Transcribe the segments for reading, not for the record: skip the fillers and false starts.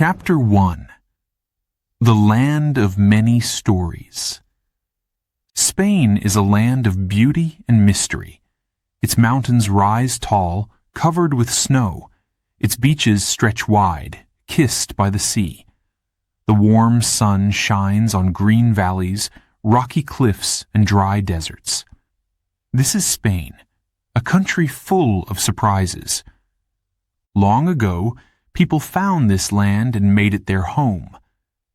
Chapter 1. The Land of Many Stories. Spain is a land of beauty and mystery. Its mountains rise tall, covered with snow. Its beaches stretch wide, kissed by the sea. The warm sun shines on green valleys, rocky cliffs, and dry deserts. This is Spain, a country full of surprises. Long ago, people found this land and made it their home.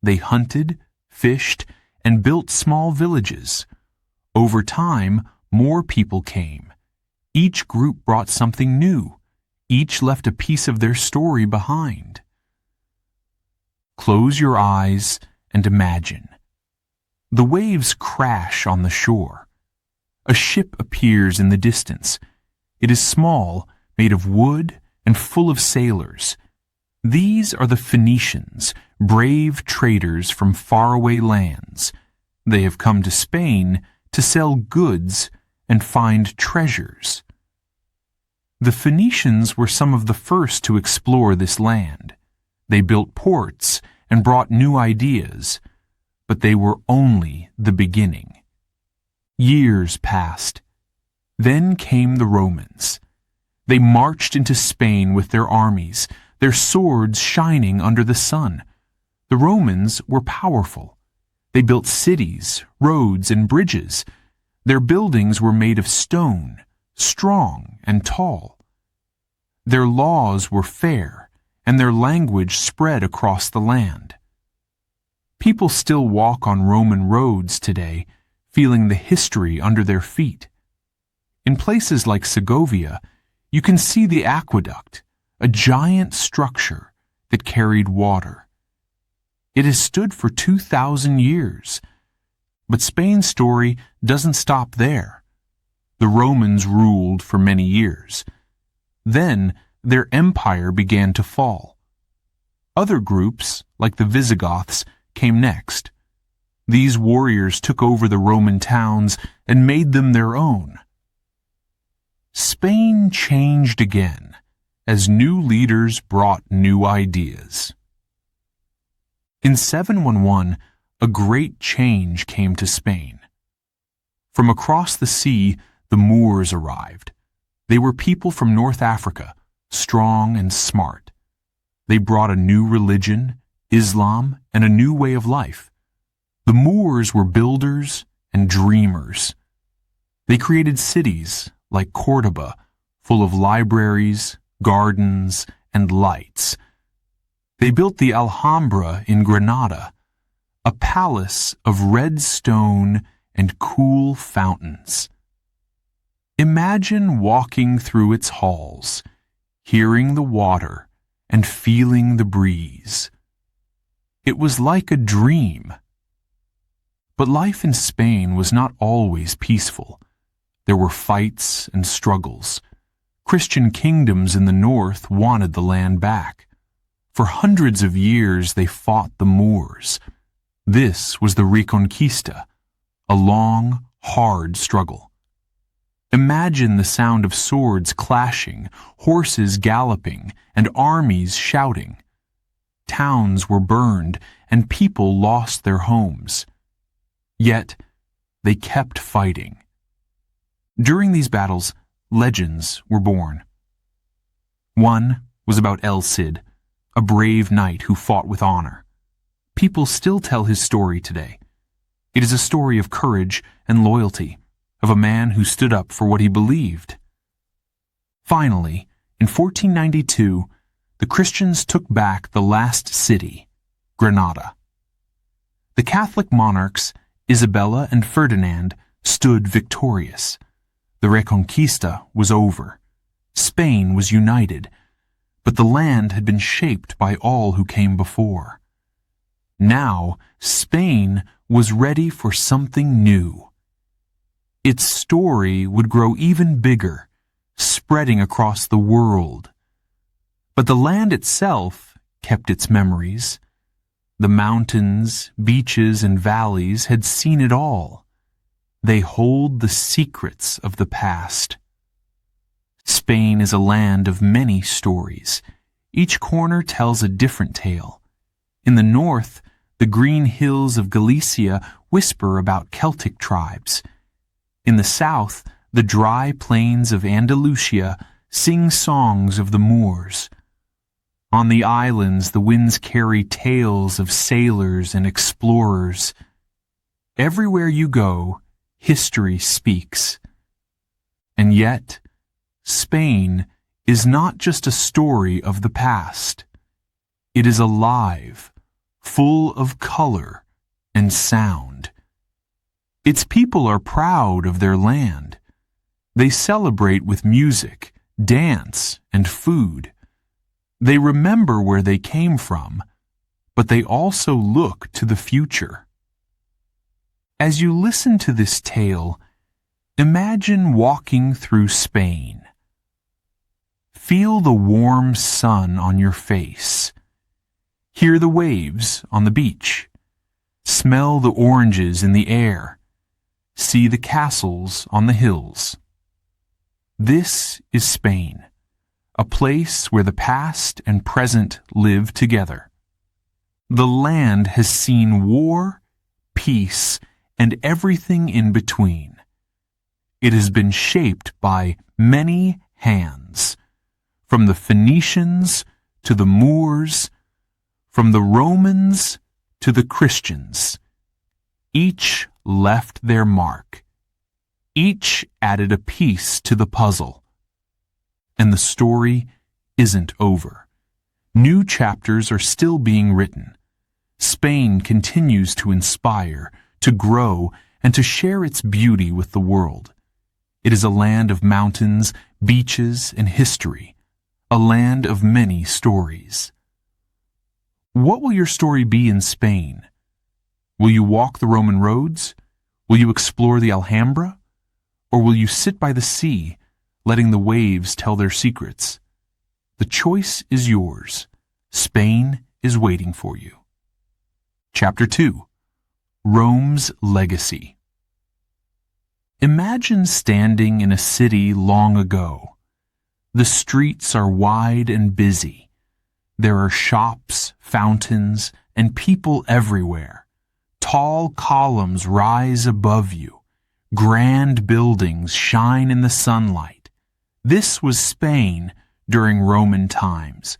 They hunted, fished, and built small villages. Over time, more people came. Each group brought something new. Each left a piece of their story behind. Close your eyes and imagine. The waves crash on the shore. A ship appears in the distance. It is small, made of wood, and full of sailors. These are the Phoenicians, brave traders from faraway lands. They have come to Spain to sell goods and find treasures. The Phoenicians were some of the first to explore this land. They built ports and brought new ideas, but they were only the beginning. Years passed. Then came the Romans. They marched into Spain with their armies, their swords shining under the sun. The Romans were powerful. They built cities, roads, and bridges. Their buildings were made of stone, strong and tall. Their laws were fair, and their language spread across the land. People still walk on Roman roads today, feeling the history under their feet. In places like Segovia, you can see the aqueduct, a giant structure that carried water. It has stood for 2,000 years. But Spain's story doesn't stop there. The Romans ruled for many years. Then their empire began to fall. Other groups, like the Visigoths, came next. These warriors took over the Roman towns and made them their own. Spain changed again as new leaders brought new ideas. In 711, a great change came to Spain. From across the sea, the Moors arrived. They were people from North Africa, strong and smart. They brought a new religion, Islam, and a new way of life. The Moors were builders and dreamers. They created cities like Córdoba, full of libraries, gardens, and lights. They built the Alhambra in Granada, a palace of red stone and cool fountains. Imagine walking through its halls, hearing the water and feeling the breeze. It was like a dream. But life in Spain was not always peaceful. There were fights and struggles. Christian kingdoms in the north wanted the land back. For hundreds of years they fought the Moors. This was the Reconquista, a long, hard struggle. Imagine the sound of swords clashing, horses galloping, and armies shouting. Towns were burned, and people lost their homes. Yet, they kept fighting. During these battles, legends were born. One was about El Cid, a brave knight who fought with honor. People still tell his story today. It is a story of courage and loyalty, of a man who stood up for what he believed. Finally, in 1492, the Christians took back the last city, Granada. The Catholic monarchs, Isabella and Ferdinand, stood victorious. The Reconquista was over. Spain was united, but the land had been shaped by all who came before. Now, Spain was ready for something new. Its story would grow even bigger, spreading across the world. But the land itself kept its memories. The mountains, beaches, and valleys had seen it all. They hold the secrets of the past. Spain is a land of many stories. Each corner tells a different tale. In the north, the green hills of Galicia whisper about Celtic tribes. In the south, the dry plains of Andalusia sing songs of the Moors. On the islands, the winds carry tales of sailors and explorers. Everywhere you go, history speaks. And yet, Spain is not just a story of the past. It is alive, full of color and sound. Its people are proud of their land. They celebrate with music, dance, and food. They remember where they came from, but they also look to the future. As you listen to this tale, imagine walking through Spain. Feel the warm sun on your face. Hear the waves on the beach. Smell the oranges in the air. See the castles on the hills. This is Spain, a place where the past and present live together. The land has seen war, peace, and everything in between. It has been shaped by many hands, from the Phoenicians to the Moors, from the Romans to the Christians. Each left their mark. Each added a piece to the puzzle. And the story isn't over. New chapters are still being written. Spain continues to inspire, to grow, and to share its beauty with the world. It is a land of mountains, beaches, and history, a land of many stories. What will your story be in Spain? Will you walk the Roman roads? Will you explore the Alhambra? Or will you sit by the sea, letting the waves tell their secrets? The choice is yours. Spain is waiting for you. Chapter 2. Rome's Legacy. Imagine standing in a city long ago. The streets are wide and busy. There are shops, fountains, and people everywhere. Tall columns rise above you. Grand buildings shine in the sunlight. This was Spain during Roman times,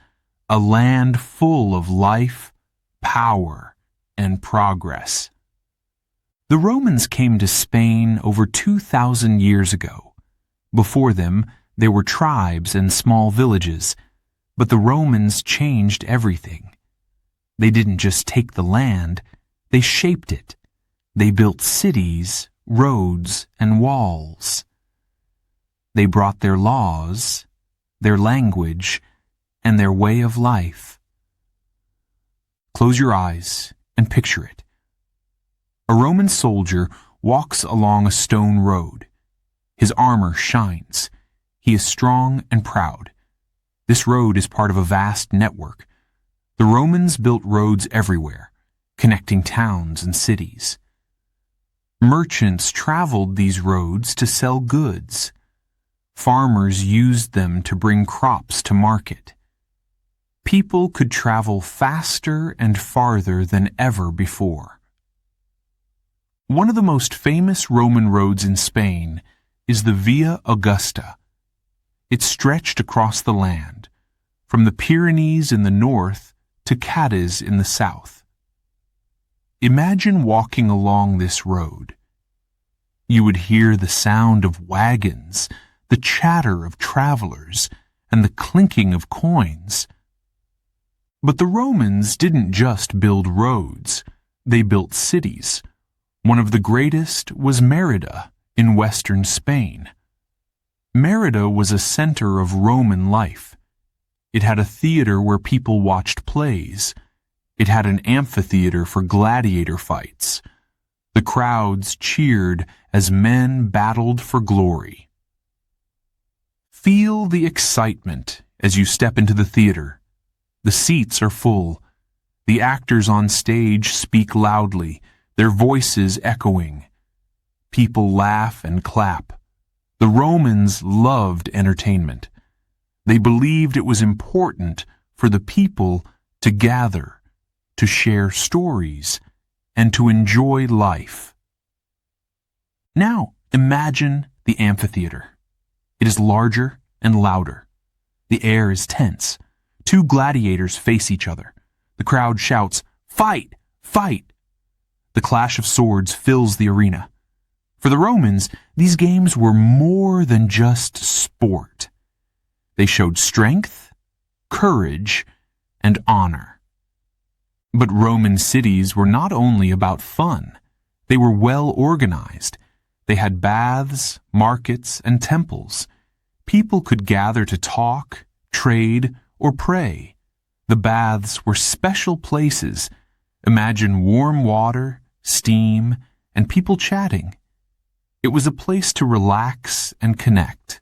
a land full of life, power, and progress. The Romans came to Spain over 2,000 years ago. Before them, there were tribes and small villages, but the Romans changed everything. They didn't just take the land, they shaped it. They built cities, roads, and walls. They brought their laws, their language, and their way of life. Close your eyes and picture it. A Roman soldier walks along a stone road. His armor shines. He is strong and proud. This road is part of a vast network. The Romans built roads everywhere, connecting towns and cities. Merchants traveled these roads to sell goods. Farmers used them to bring crops to market. People could travel faster and farther than ever before. One of the most famous Roman roads in Spain is the Via Augusta. It stretched across the land, from the Pyrenees in the north to Cadiz in the south. Imagine walking along this road. You would hear the sound of wagons, the chatter of travelers, and the clinking of coins. But the Romans didn't just build roads, they built cities. One of the greatest was Merida in western Spain. Merida was a center of Roman life. It had a theater where people watched plays. It had an amphitheater for gladiator fights. The crowds cheered as men battled for glory. Feel the excitement as you step into the theater. The seats are full. The actors on stage speak loudly, their voices echoing. People laugh and clap. The Romans loved entertainment. They believed it was important for the people to gather, to share stories, and to enjoy life. Now, imagine the amphitheater. It is larger and louder. The air is tense. Two gladiators face each other. The crowd shouts, "Fight! Fight!" The clash of swords fills the arena. For the Romans, these games were more than just sport. They showed strength, courage, and honor. But Roman cities were not only about fun. They were well organized. They had baths, markets, and temples. People could gather to talk, trade, or pray. The baths were special places. Imagine warm water, steam, and people chatting. It was a place to relax and connect.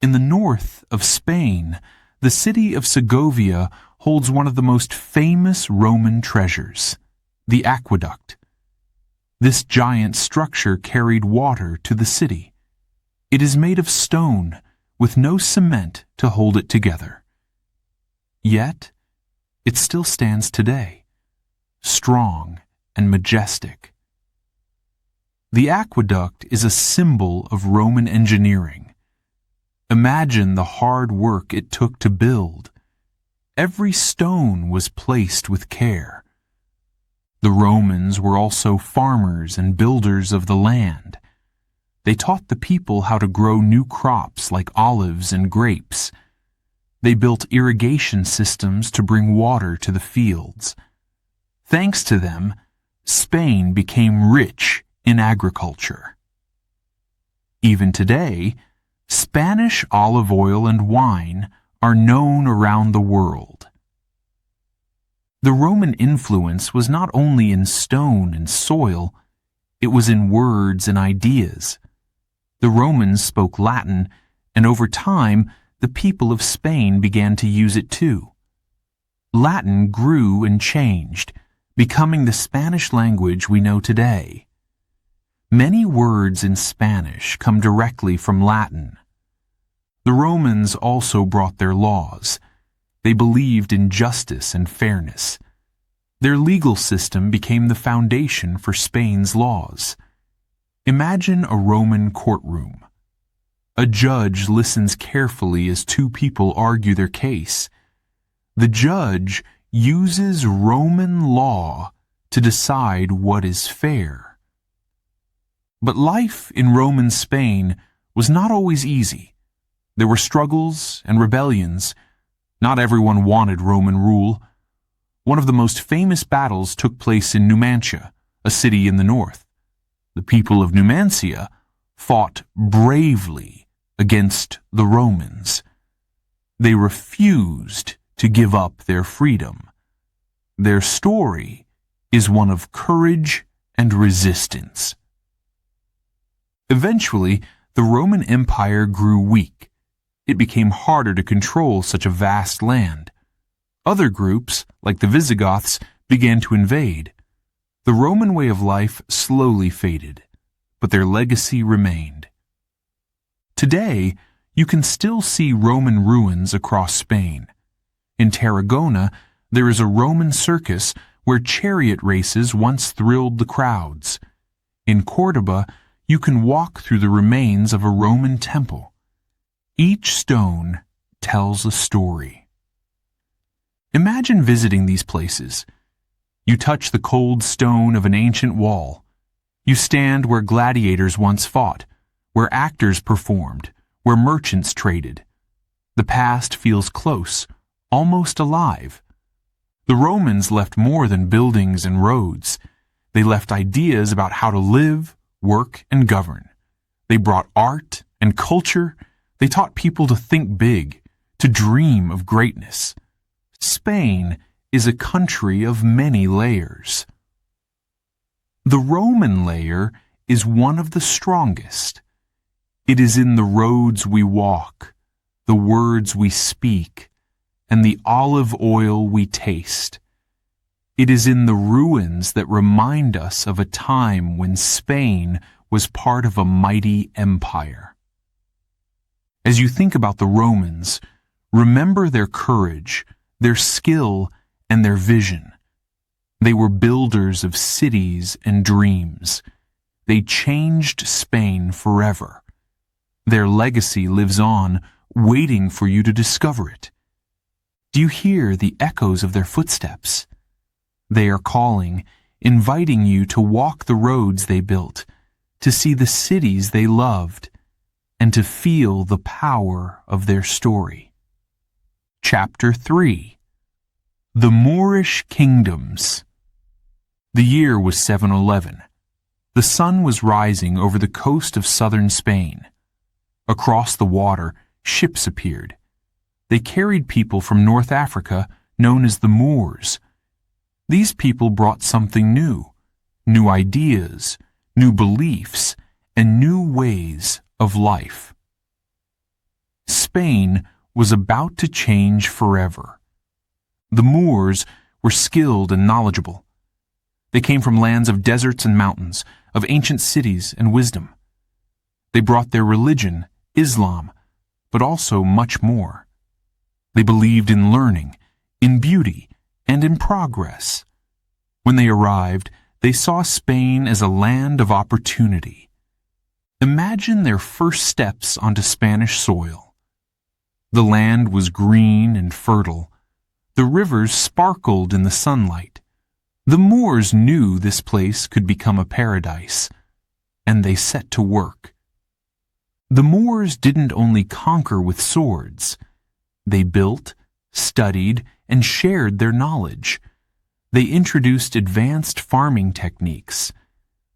In the north of Spain, the city of Segovia holds one of the most famous Roman treasures, the aqueduct. This giant structure carried water to the city. It is made of stone, with no cement to hold it together. Yet, it still stands today, strong and majestic. The aqueduct is a symbol of Roman engineering. Imagine the hard work it took to build. Every stone was placed with care. The Romans were also farmers and builders of the land. They taught the people how to grow new crops like olives and grapes. They built irrigation systems to bring water to the fields. Thanks to them, Spain became rich in agriculture. Even today, Spanish olive oil and wine are known around the world. The Roman influence was not only in stone and soil, it was in words and ideas. The Romans spoke Latin, and over time, the people of Spain began to use it too. Latin grew and changed, becoming the Spanish language we know today. Many words in Spanish come directly from Latin. The Romans also brought their laws. They believed in justice and fairness. Their legal system became the foundation for Spain's laws. Imagine a Roman courtroom. A judge listens carefully as two people argue their case. The judge uses Roman law to decide what is fair. But life in Roman Spain was not always easy. There were struggles and rebellions. Not everyone wanted Roman rule. One of the most famous battles took place in Numancia, a city in the north. The people of Numancia fought bravely against the Romans. They refused to give up their freedom. Their story is one of courage and resistance. Eventually, the Roman Empire grew weak. It became harder to control such a vast land. Other groups, like the Visigoths, began to invade. The Roman way of life slowly faded, but their legacy remained. Today, you can still see Roman ruins across Spain. In Tarragona, there is a Roman circus where chariot races once thrilled the crowds. In Córdoba, you can walk through the remains of a Roman temple. Each stone tells a story. Imagine visiting these places. You touch the cold stone of an ancient wall. You stand where gladiators once fought, where actors performed, where merchants traded. The past feels close, almost alive. The Romans left more than buildings and roads. They left ideas about how to live, work, and govern. They brought art and culture. They taught people to think big, to dream of greatness. Spain is a country of many layers. The Roman layer is one of the strongest. It is in the roads we walk, the words we speak, and the olive oil we taste. It is in the ruins that remind us of a time when Spain was part of a mighty empire. As you think about the Romans, remember their courage, their skill, and their vision. They were builders of cities and dreams. They changed Spain forever. Their legacy lives on, waiting for you to discover it. Do you hear the echoes of their footsteps? They are calling, inviting you to walk the roads they built, to see the cities they loved, and to feel the power of their story. Chapter 3. The Moorish Kingdoms. The year was 711. The sun was rising over the coast of southern Spain. Across the water, ships appeared. They carried people from North Africa, known as the Moors. These people brought something new ideas, new beliefs, and new ways of life. Spain was about to change forever. The Moors were skilled and knowledgeable. They came from lands of deserts and mountains, of ancient cities and wisdom. They brought their religion, Islam, but also much more. They believed in learning, in beauty, and in progress. When they arrived, they saw Spain as a land of opportunity. Imagine their first steps onto Spanish soil. The land was green and fertile. The rivers sparkled in the sunlight. The Moors knew this place could become a paradise, and they set to work. The Moors didn't only conquer with swords. They built, studied, and shared their knowledge. They introduced advanced farming techniques.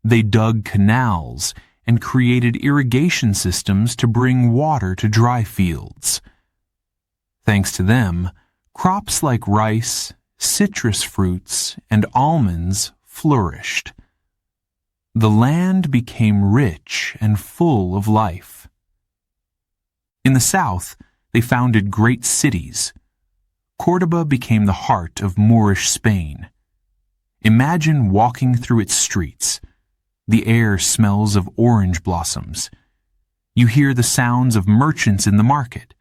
They dug canals and created irrigation systems to bring water to dry fields. Thanks to them, crops like rice, citrus fruits, and almonds flourished. The land became rich and full of life. In the south, they founded great cities. Córdoba became the heart of Moorish Spain. Imagine walking through its streets. The air smells of orange blossoms. You hear the sounds of merchants in the market,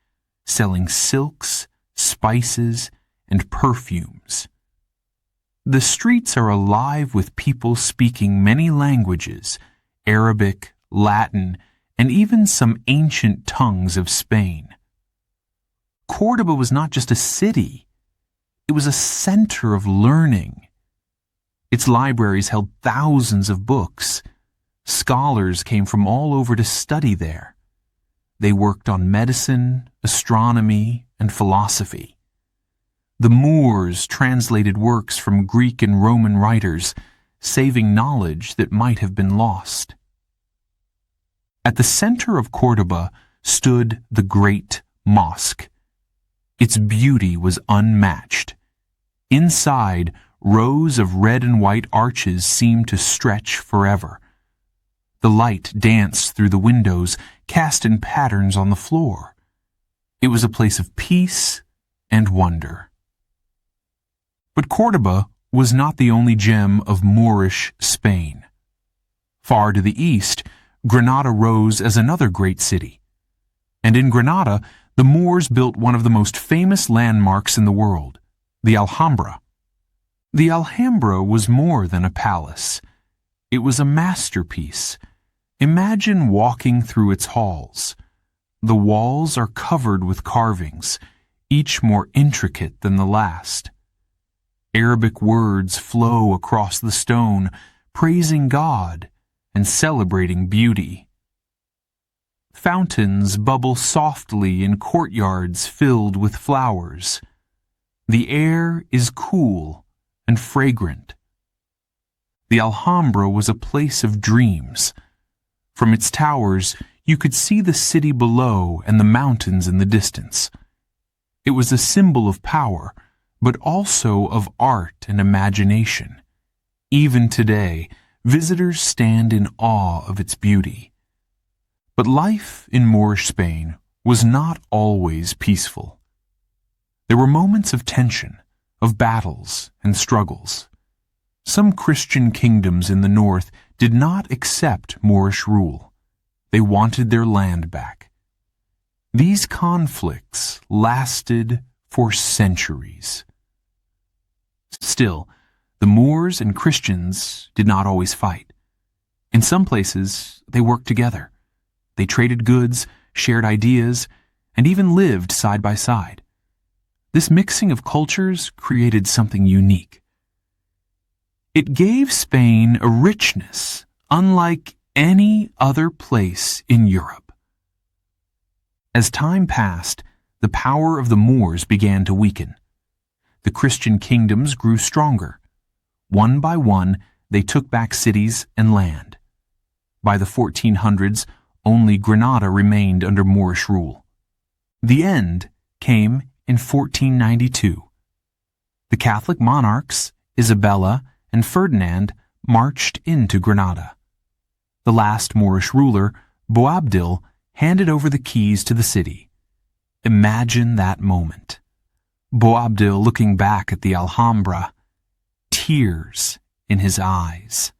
selling silks, spices, and perfumes. The streets are alive with people speaking many languages, Arabic, Latin, and even some ancient tongues of Spain. Córdoba was not just a city. It was a center of learning. Its libraries held thousands of books. Scholars came from all over to study there. They worked on medicine, astronomy, and philosophy. The Moors translated works from Greek and Roman writers, saving knowledge that might have been lost. At the center of Córdoba stood the Great Mosque. Its beauty was unmatched. Inside, rows of red and white arches seemed to stretch forever. The light danced through the windows, cast in patterns on the floor. It was a place of peace and wonder. But Córdoba was not the only gem of Moorish Spain. Far to the east, Granada rose as another great city. And in Granada, the Moors built one of the most famous landmarks in the world, the Alhambra. The Alhambra was more than a palace. It was a masterpiece. Imagine walking through its halls. The walls are covered with carvings, each more intricate than the last. Arabic words flow across the stone, praising God and celebrating beauty. Fountains bubble softly in courtyards filled with flowers. The air is cool and fragrant. The Alhambra was a place of dreams. From its towers, you could see the city below and the mountains in the distance. It was a symbol of power, but also of art and imagination. Even today, visitors stand in awe of its beauty. But life in Moorish Spain was not always peaceful. There were moments of tension, of battles and struggles. Some Christian kingdoms in the north did not accept Moorish rule. They wanted their land back. These conflicts lasted for centuries. Still, The Moors and Christians did not always fight. In some places, they worked together. They traded goods, shared ideas, and even lived side by side. This mixing of cultures created something unique. It gave Spain a richness unlike any other place in Europe. As time passed, the power of the Moors began to weaken. The Christian kingdoms grew stronger. One by one, they took back cities and land. By the 1400s, only Granada remained under Moorish rule. The end came in 1492. The Catholic monarchs, Isabella and Ferdinand, marched into Granada. The last Moorish ruler, Boabdil, handed over the keys to the city. Imagine that moment. Boabdil looking back at the Alhambra, tears in his eyes.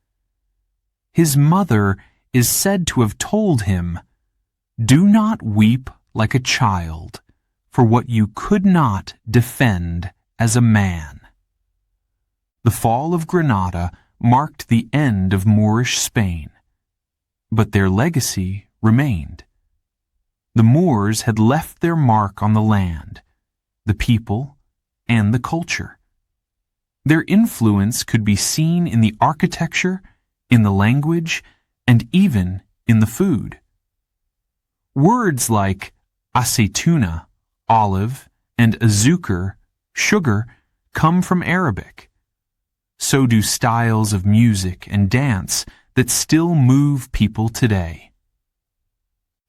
His mother is said to have told him, "Do not weep like a child for what you could not defend as a man." The fall of Granada marked the end of Moorish Spain, but their legacy remained. The Moors had left their mark on the land, the people, and the culture. Their influence could be seen in the architecture, in the language, and even in the food. Words like aceituna, olive, and azucar, sugar, come from Arabic. So do styles of music and dance that still move people today.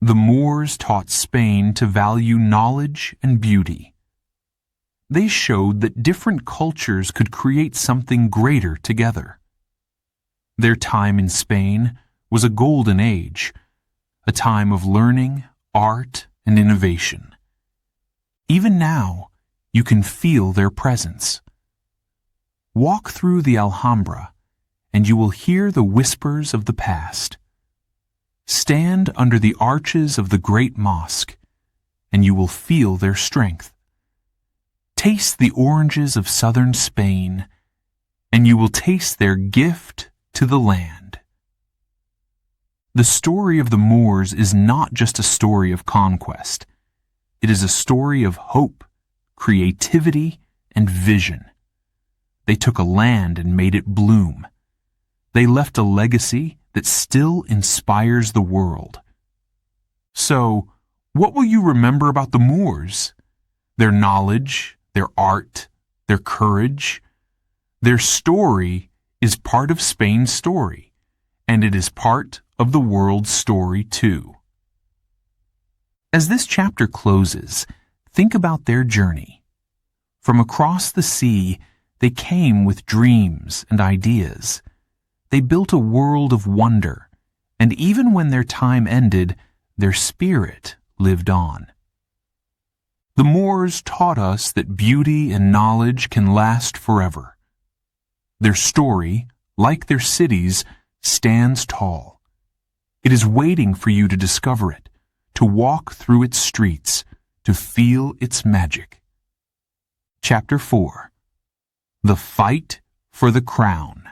The Moors taught Spain to value knowledge and beauty. They showed that different cultures could create something greater together. Their time in Spain was a golden age, a time of learning, art, and innovation. Even now, you can feel their presence. Walk through the Alhambra, and you will hear the whispers of the past. Stand under the arches of the great mosque, and you will feel their strength. Taste the oranges of southern Spain, and you will taste their gift to the land. The story of the Moors is not just a story of conquest. It is a story of hope, creativity, and vision. They took a land and made it bloom. They left a legacy that still inspires the world. So, what will you remember about the Moors? Their knowledge, their art, their courage. Their story is part of Spain's story, and it is part of the world's story too. As this chapter closes, think about their journey. From across the sea, they came with dreams and ideas. They built a world of wonder, and even when their time ended, their spirit lived on. The Moors taught us that beauty and knowledge can last forever. Their story, like their cities, stands tall. It is waiting for you to discover it, to walk through its streets, to feel its magic. Chapter 4. The Fight for the Crown.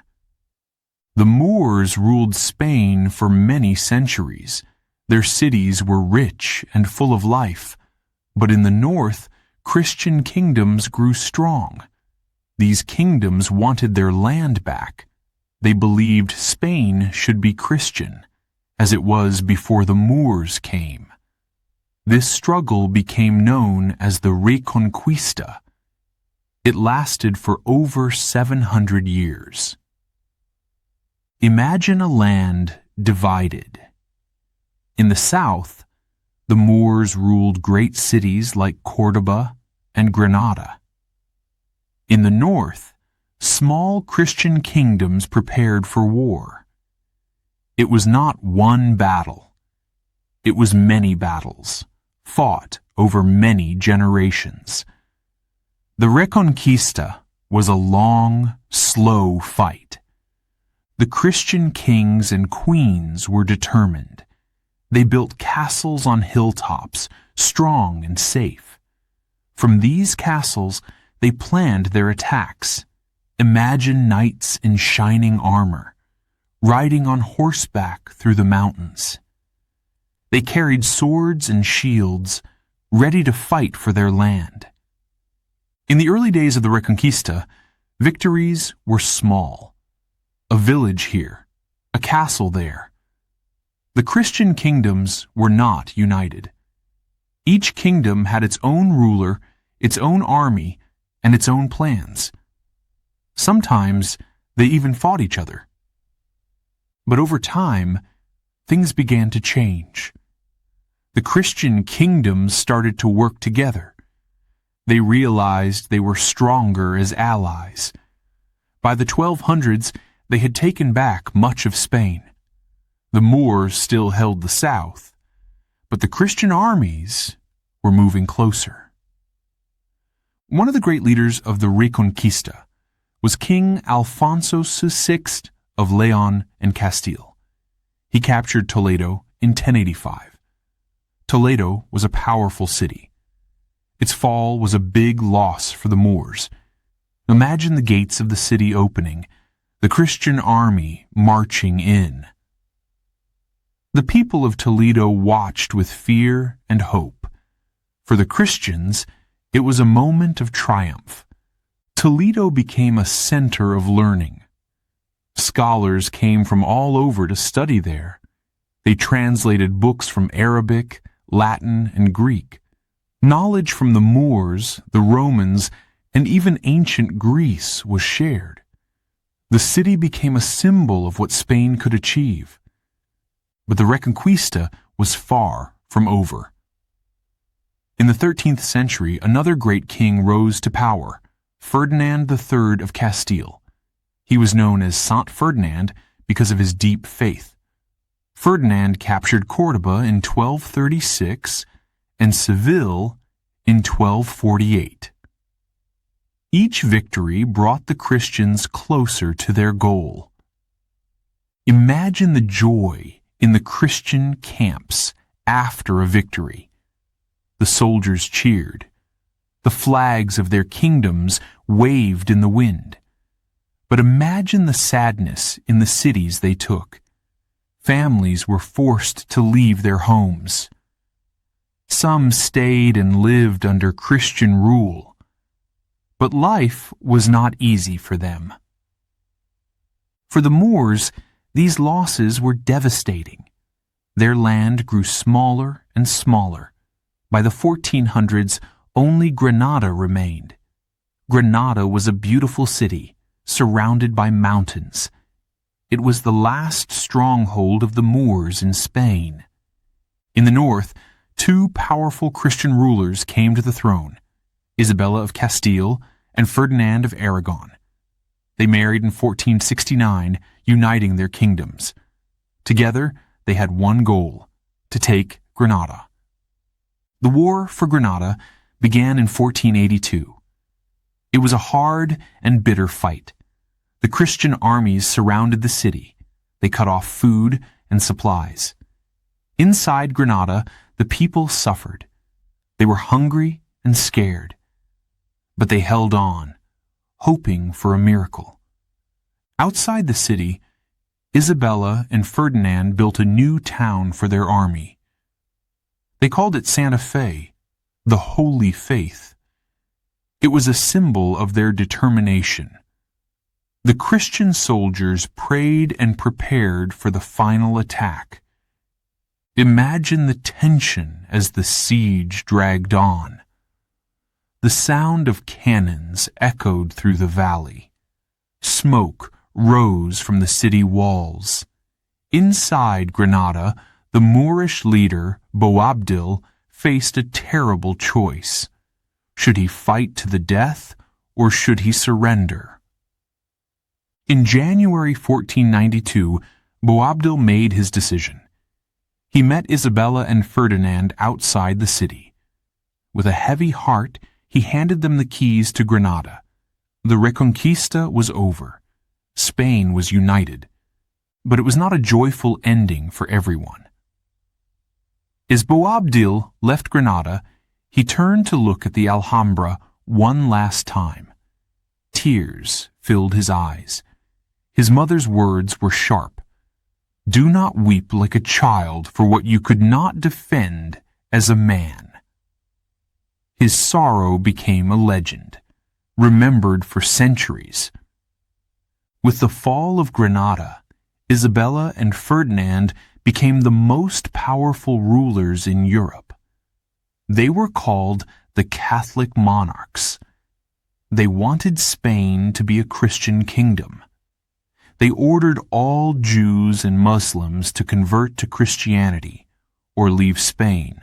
The Moors ruled Spain for many centuries. Their cities were rich and full of life, but in the north, Christian kingdoms grew strong. These kingdoms wanted their land back. They believed Spain should be Christian, as it was before the Moors came. This struggle became known as the Reconquista. It lasted for over 700 years. Imagine a land divided. In the south, the Moors ruled great cities like Córdoba and Granada. In the north, small Christian kingdoms prepared for war. It was not one battle. It was many battles, fought over many generations. The Reconquista was a long, slow fight. The Christian kings and queens were determined. They built castles on hilltops, strong and safe. From these castles, they planned their attacks. Imagine knights in shining armor, riding on horseback through the mountains. They carried swords and shields, ready to fight for their land. In the early days of the Reconquista, victories were small. A village here, a castle there. The Christian kingdoms were not united. Each kingdom had its own ruler, its own army, and its own plans. Sometimes they even fought each other. But over time, things began to change. The Christian kingdoms started to work together. They realized they were stronger as allies. By the 1200s, they had taken back much of Spain. The Moors still held the south, but the Christian armies were moving closer. One of the great leaders of the Reconquista was King Alfonso VI of Leon and Castile. He captured Toledo in 1085. Toledo was a powerful city. Its fall was a big loss for the Moors. Imagine the gates of the city opening, the Christian army marching in. The people of Toledo watched with fear and hope. For the Christians, it was a moment of triumph. Toledo became a center of learning. Scholars came from all over to study there. They translated books from Arabic, Latin, and Greek. Knowledge from the Moors, the Romans, and even ancient Greece was shared. The city became a symbol of what Spain could achieve. But the Reconquista was far from over. In the 13th century, another great king rose to power, Ferdinand III of Castile. He was known as Saint Ferdinand because of his deep faith. Ferdinand captured Córdoba in 1236 and Seville in 1248. Each victory brought the Christians closer to their goal. Imagine the joy in the Christian camps after a victory. The soldiers cheered. The flags of their kingdoms waved in the wind. But imagine the sadness in the cities they took. Families were forced to leave their homes. Some stayed and lived under Christian rule. But life was not easy for them. For the Moors, these losses were devastating. Their land grew smaller and smaller. By the 1400s, only Granada remained. Granada was a beautiful city, surrounded by mountains. It was the last stronghold of the Moors in Spain. In the north, two powerful Christian rulers came to the throne, Isabella of Castile and Ferdinand of Aragon. They married in 1469, uniting their kingdoms. Together, they had one goal: to take Granada. The war for Granada began in 1482. It was a hard and bitter fight. The Christian armies surrounded the city. They cut off food and supplies. Inside Granada, the people suffered. They were hungry and scared. But they held on, hoping for a miracle. Outside the city, Isabella and Ferdinand built a new town for their army. They called it Santa Fe, the Holy Faith. It was a symbol of their determination. The Christian soldiers prayed and prepared for the final attack. Imagine the tension as the siege dragged on. The sound of cannons echoed through the valley. Smoke rose from the city walls. Inside Granada, the Moorish leader, Boabdil, faced a terrible choice. Should he fight to the death, or should he surrender? In January 1492, Boabdil made his decision. He met Isabella and Ferdinand outside the city. With a heavy heart, he handed them the keys to Granada. The Reconquista was over. Spain was united. But it was not a joyful ending for everyone. As Boabdil left Granada, he turned to look at the Alhambra one last time. Tears filled his eyes. His mother's words were sharp. "Do not weep like a child for what you could not defend as a man." His sorrow became a legend, remembered for centuries. With the fall of Granada, Isabella and Ferdinand became the most powerful rulers in Europe. They were called the Catholic monarchs. They wanted Spain to be a Christian kingdom. They ordered all Jews and Muslims to convert to Christianity or leave Spain.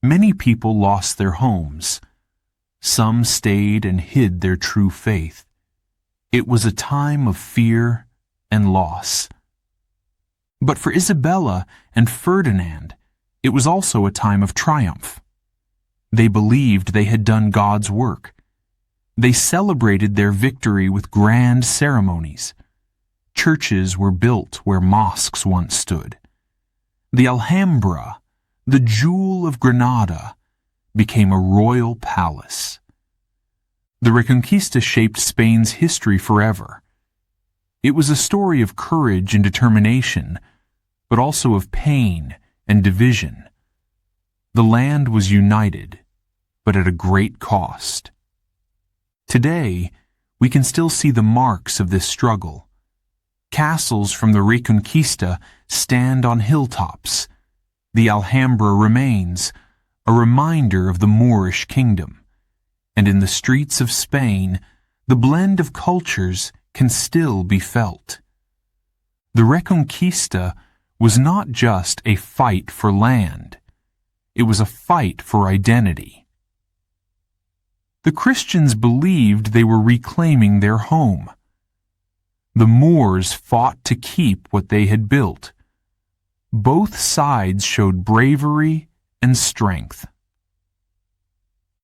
Many people lost their homes. Some stayed and hid their true faith. It was a time of fear and loss. But for Isabella and Ferdinand, it was also a time of triumph. They believed they had done God's work. They celebrated their victory with grand ceremonies. Churches were built where mosques once stood. The Alhambra, the jewel of Granada, became a royal palace. The Reconquista shaped Spain's history forever. It was a story of courage and determination, but also of pain and division. The land was united, but at a great cost. Today, we can still see the marks of this struggle. Castles from the Reconquista stand on hilltops. The Alhambra remains, a reminder of the Moorish kingdom. And in the streets of Spain, the blend of cultures can still be felt. The Reconquista was not just a fight for land. It was a fight for identity. The Christians believed they were reclaiming their home. The Moors fought to keep what they had built. Both sides showed bravery and strength.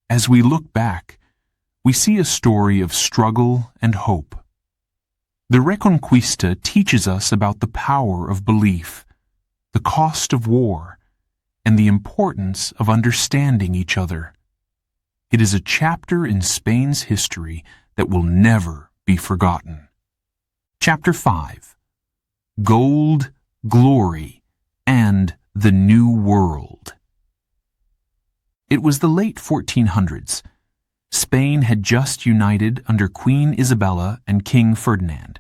As we look back, we see a story of struggle and hope. The Reconquista teaches us about the power of belief, the cost of war, and the importance of understanding each other. It is a chapter in Spain's history that will never be forgotten. Chapter 5. Gold, Glory, and the New World. It was the late 1400s. Spain had just united under Queen Isabella and King Ferdinand.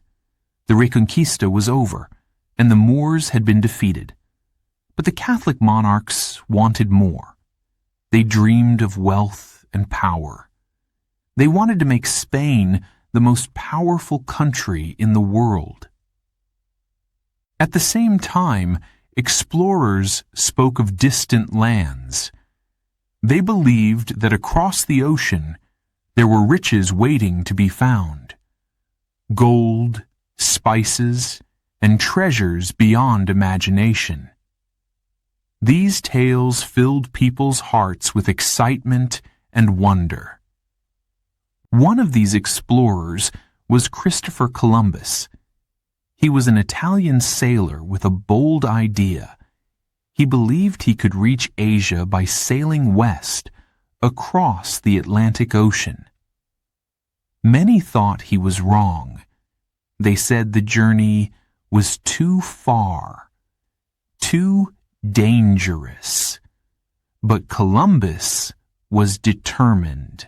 The Reconquista was over, and the Moors had been defeated. But the Catholic monarchs wanted more. They dreamed of wealth and power. They wanted to make Spain the most powerful country in the world. At the same time, explorers spoke of distant lands. They believed that across the ocean there were riches waiting to be found. Gold, spices, and treasures beyond imagination. These tales filled people's hearts with excitement and wonder. One of these explorers was Christopher Columbus. He was an Italian sailor with a bold idea. He believed he could reach Asia by sailing west, across the Atlantic Ocean. Many thought he was wrong. They said the journey was too far, too dangerous. But Columbus was determined.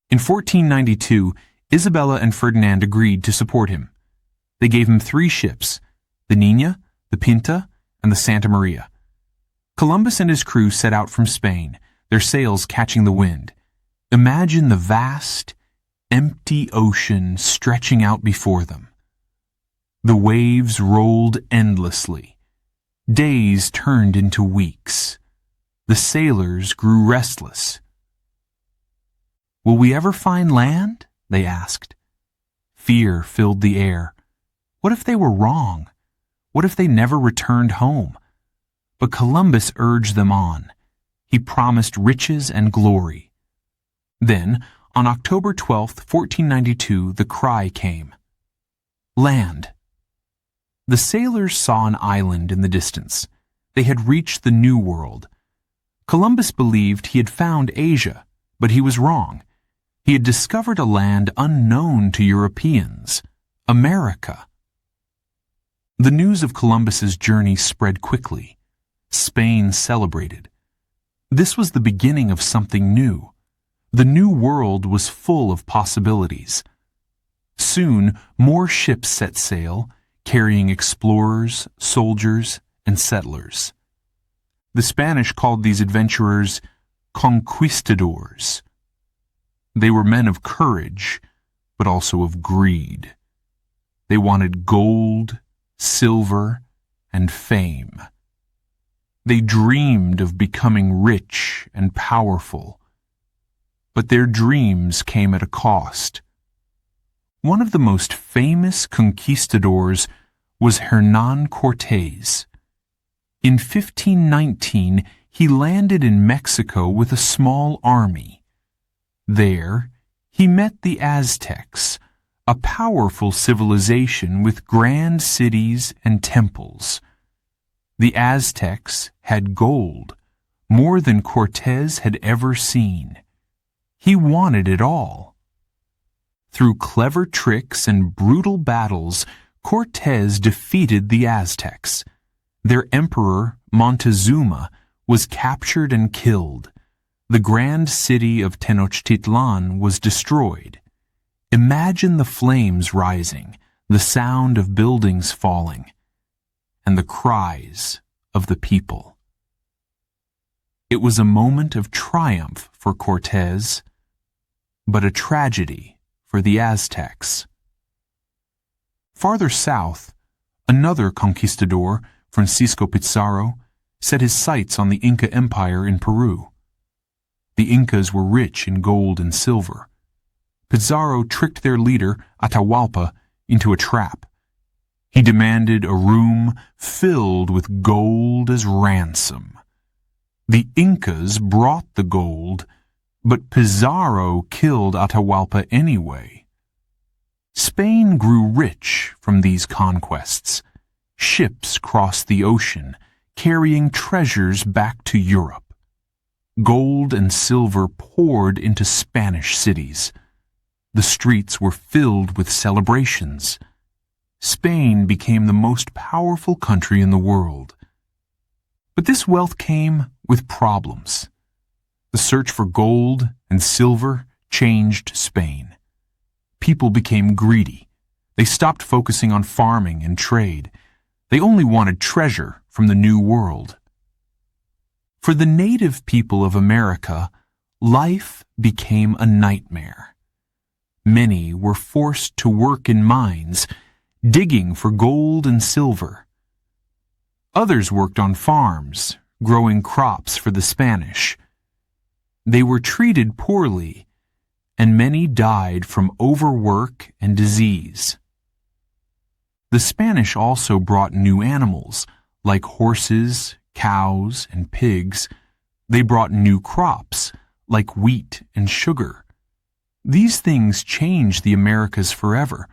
In 1492, Isabella and Ferdinand agreed to support him. They gave him 3 ships, the Niña, the Pinta, and the Santa Maria. Columbus and his crew set out from Spain, their sails catching the wind. Imagine the vast, empty ocean stretching out before them. The waves rolled endlessly. Days turned into weeks. The sailors grew restless. "Will we ever find land?" they asked. Fear filled the air. What if they were wrong? What if they never returned home? But Columbus urged them on. He promised riches and glory. Then, on October 12, 1492, the cry came. Land. The sailors saw an island in the distance. They had reached the New World. Columbus believed he had found Asia, but he was wrong. He had discovered a land unknown to Europeans, America. The news of Columbus's journey spread quickly. Spain celebrated. This was the beginning of something new. The new world was full of possibilities. Soon, more ships set sail, carrying explorers, soldiers, and settlers. The Spanish called these adventurers conquistadors. They were men of courage, but also of greed. They wanted gold, silver, and fame. They dreamed of becoming rich and powerful, but their dreams came at a cost. One of the most famous conquistadors was Hernán Cortés. In 1519, he landed in Mexico with a small army. There, he met the Aztecs, a powerful civilization with grand cities and temples. The Aztecs had gold, more than Cortés had ever seen. He wanted it all. Through clever tricks and brutal battles, Cortés defeated the Aztecs. Their emperor, Montezuma, was captured and killed. The grand city of Tenochtitlan was destroyed. Imagine the flames rising, the sound of buildings falling, and the cries of the people. It was a moment of triumph for Cortés, but a tragedy for the Aztecs. Farther south, another conquistador, Francisco Pizarro, set his sights on the Inca Empire in Peru. The Incas were rich in gold and silver. Pizarro tricked their leader, Atahualpa, into a trap. He demanded a room filled with gold as ransom. The Incas brought the gold, but Pizarro killed Atahualpa anyway. Spain grew rich from these conquests. Ships crossed the ocean, carrying treasures back to Europe. Gold and silver poured into Spanish cities. The streets were filled with celebrations. Spain became the most powerful country in the world. But this wealth came with problems. The search for gold and silver changed Spain. People became greedy. They stopped focusing on farming and trade. They only wanted treasure from the New World. For the native people of America, life became a nightmare. Many were forced to work in mines, digging for gold and silver. Others worked on farms, growing crops for the Spanish. They were treated poorly, and many died from overwork and disease. The Spanish also brought new animals, like horses, cows, and pigs. They brought new crops, like wheat and sugar. These things changed the Americas forever,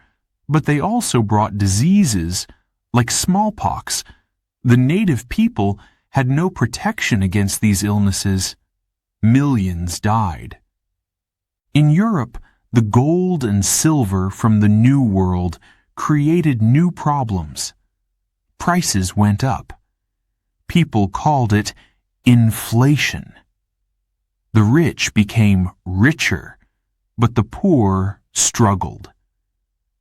but they also brought diseases, like smallpox. The native people had no protection against these illnesses. Millions died. In Europe, the gold and silver from the New World created new problems. Prices went up. People called it inflation. The rich became richer, but the poor struggled.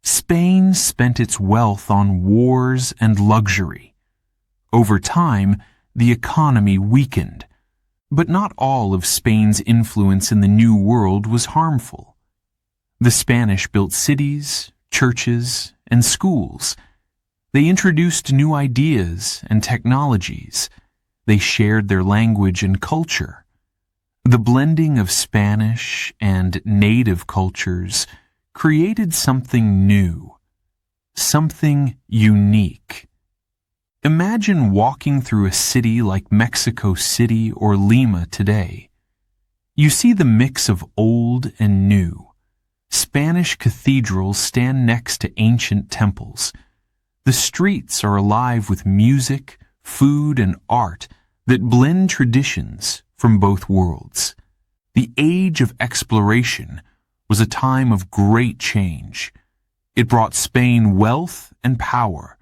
Spain spent its wealth on wars and luxury. Over time, the economy weakened, but not all of Spain's influence in the New World was harmful. The Spanish built cities, churches, and schools. They introduced new ideas and technologies. They shared their language and culture. The blending of Spanish and native cultures created something new, something unique. Imagine walking through a city like Mexico City or Lima today. You see the mix of old and new. Spanish cathedrals stand next to ancient temples. The streets are alive with music, food, and art that blend traditions from both worlds. The age of exploration was a time of great change. It brought Spain wealth and power,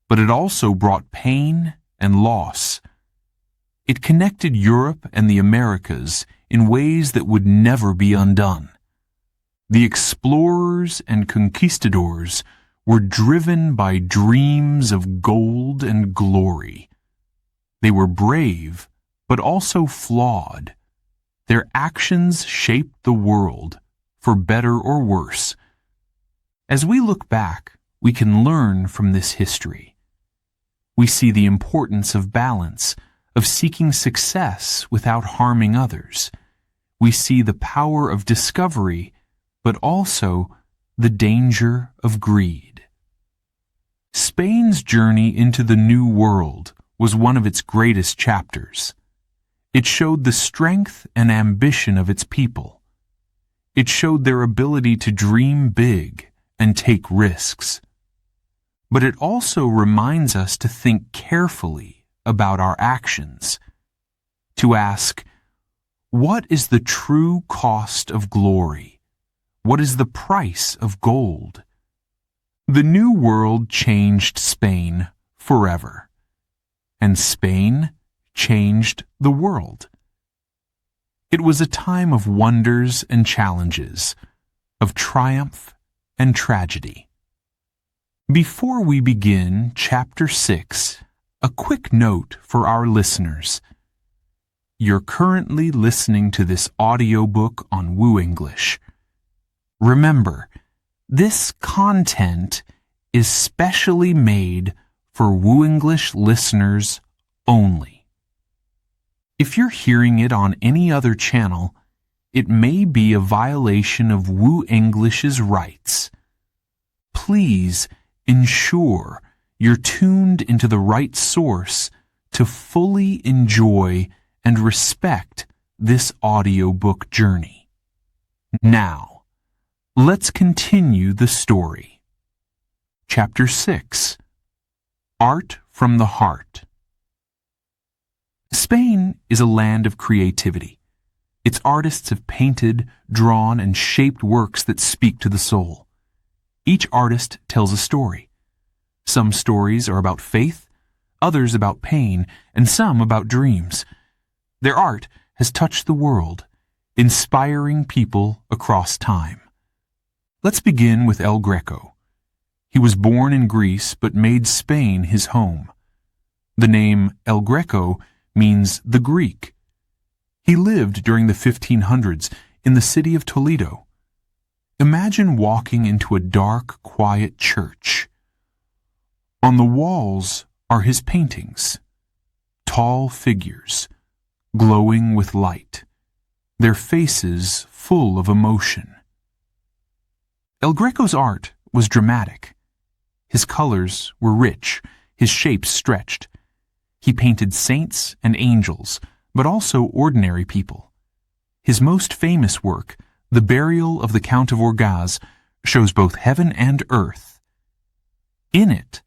but it also brought pain and loss. It connected Europe and the Americas in ways that would never be undone. The explorers and conquistadors were driven by dreams of gold and glory. They were brave, but also flawed. Their actions shaped the world, for better or worse. As we look back, we can learn from this history. We see the importance of balance, of seeking success without harming others. We see the power of discovery, but also the danger of greed. Spain's journey into the New World was one of its greatest chapters. It showed the strength and ambition of its people. It showed their ability to dream big and take risks. But it also reminds us to think carefully about our actions, to ask, what is the true cost of glory? What is the price of gold? The New World changed Spain forever, and Spain changed the world. It was a time of wonders and challenges, of triumph and tragedy. Before we begin Chapter 6, a quick note for our listeners. You're currently listening to this audiobook on Woo English. Remember, this content is specially made for Woo English listeners only. If you're hearing it on any other channel, it may be a violation of Woo English's rights. Please ensure you're tuned into the right source to fully enjoy and respect this audiobook journey. Now, let's continue the story. Chapter 6. Art from the Heart. Spain is a land of creativity. Its artists have painted, drawn, and shaped works that speak to the soul. Each artist tells a story. Some stories are about faith, others about pain, and some about dreams. Their art has touched the world, inspiring people across time. Let's begin with El Greco. He was born in Greece but made Spain his home. The name El Greco means the Greek. He lived during the 1500s in the city of Toledo. Imagine walking into a dark, quiet church. On the walls are his paintings, tall figures, glowing with light, their faces full of emotion. El Greco's art was dramatic. His colors were rich, his shapes stretched. He painted saints and angels, but also ordinary people. His most famous work, The Burial of the Count of Orgaz, shows both heaven and earth. In it,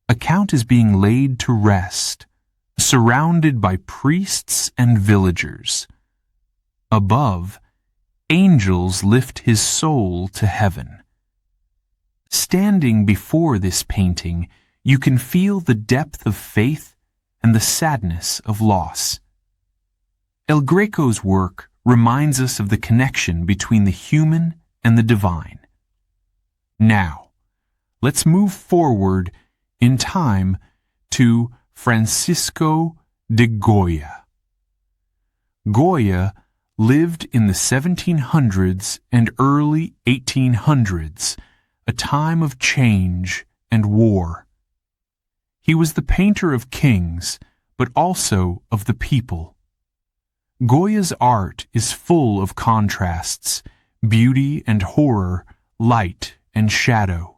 a count is being laid to rest, surrounded by priests and villagers. Above, angels lift his soul to heaven. Standing before this painting, you can feel the depth of faith and the sadness of loss. El Greco's work reminds us of the connection between the human and the divine. Now, let's move forward in time to Francisco de Goya. Goya lived in the 1700s and early 1800s, a time of change and war. He was the painter of kings, but also of the people. Goya's art is full of contrasts, beauty and horror, light and shadow.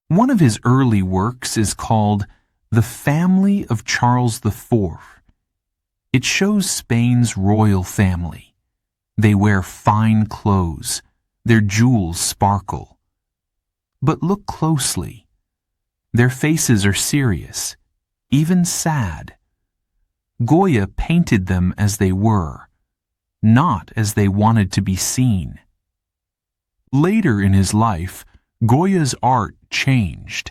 One of his early works is called The Family of Charles IV. It shows Spain's royal family. They wear fine clothes. Their jewels sparkle. But look closely. Their faces are serious, even sad. Goya painted them as they were, not as they wanted to be seen. Later in his life, Goya's art changed.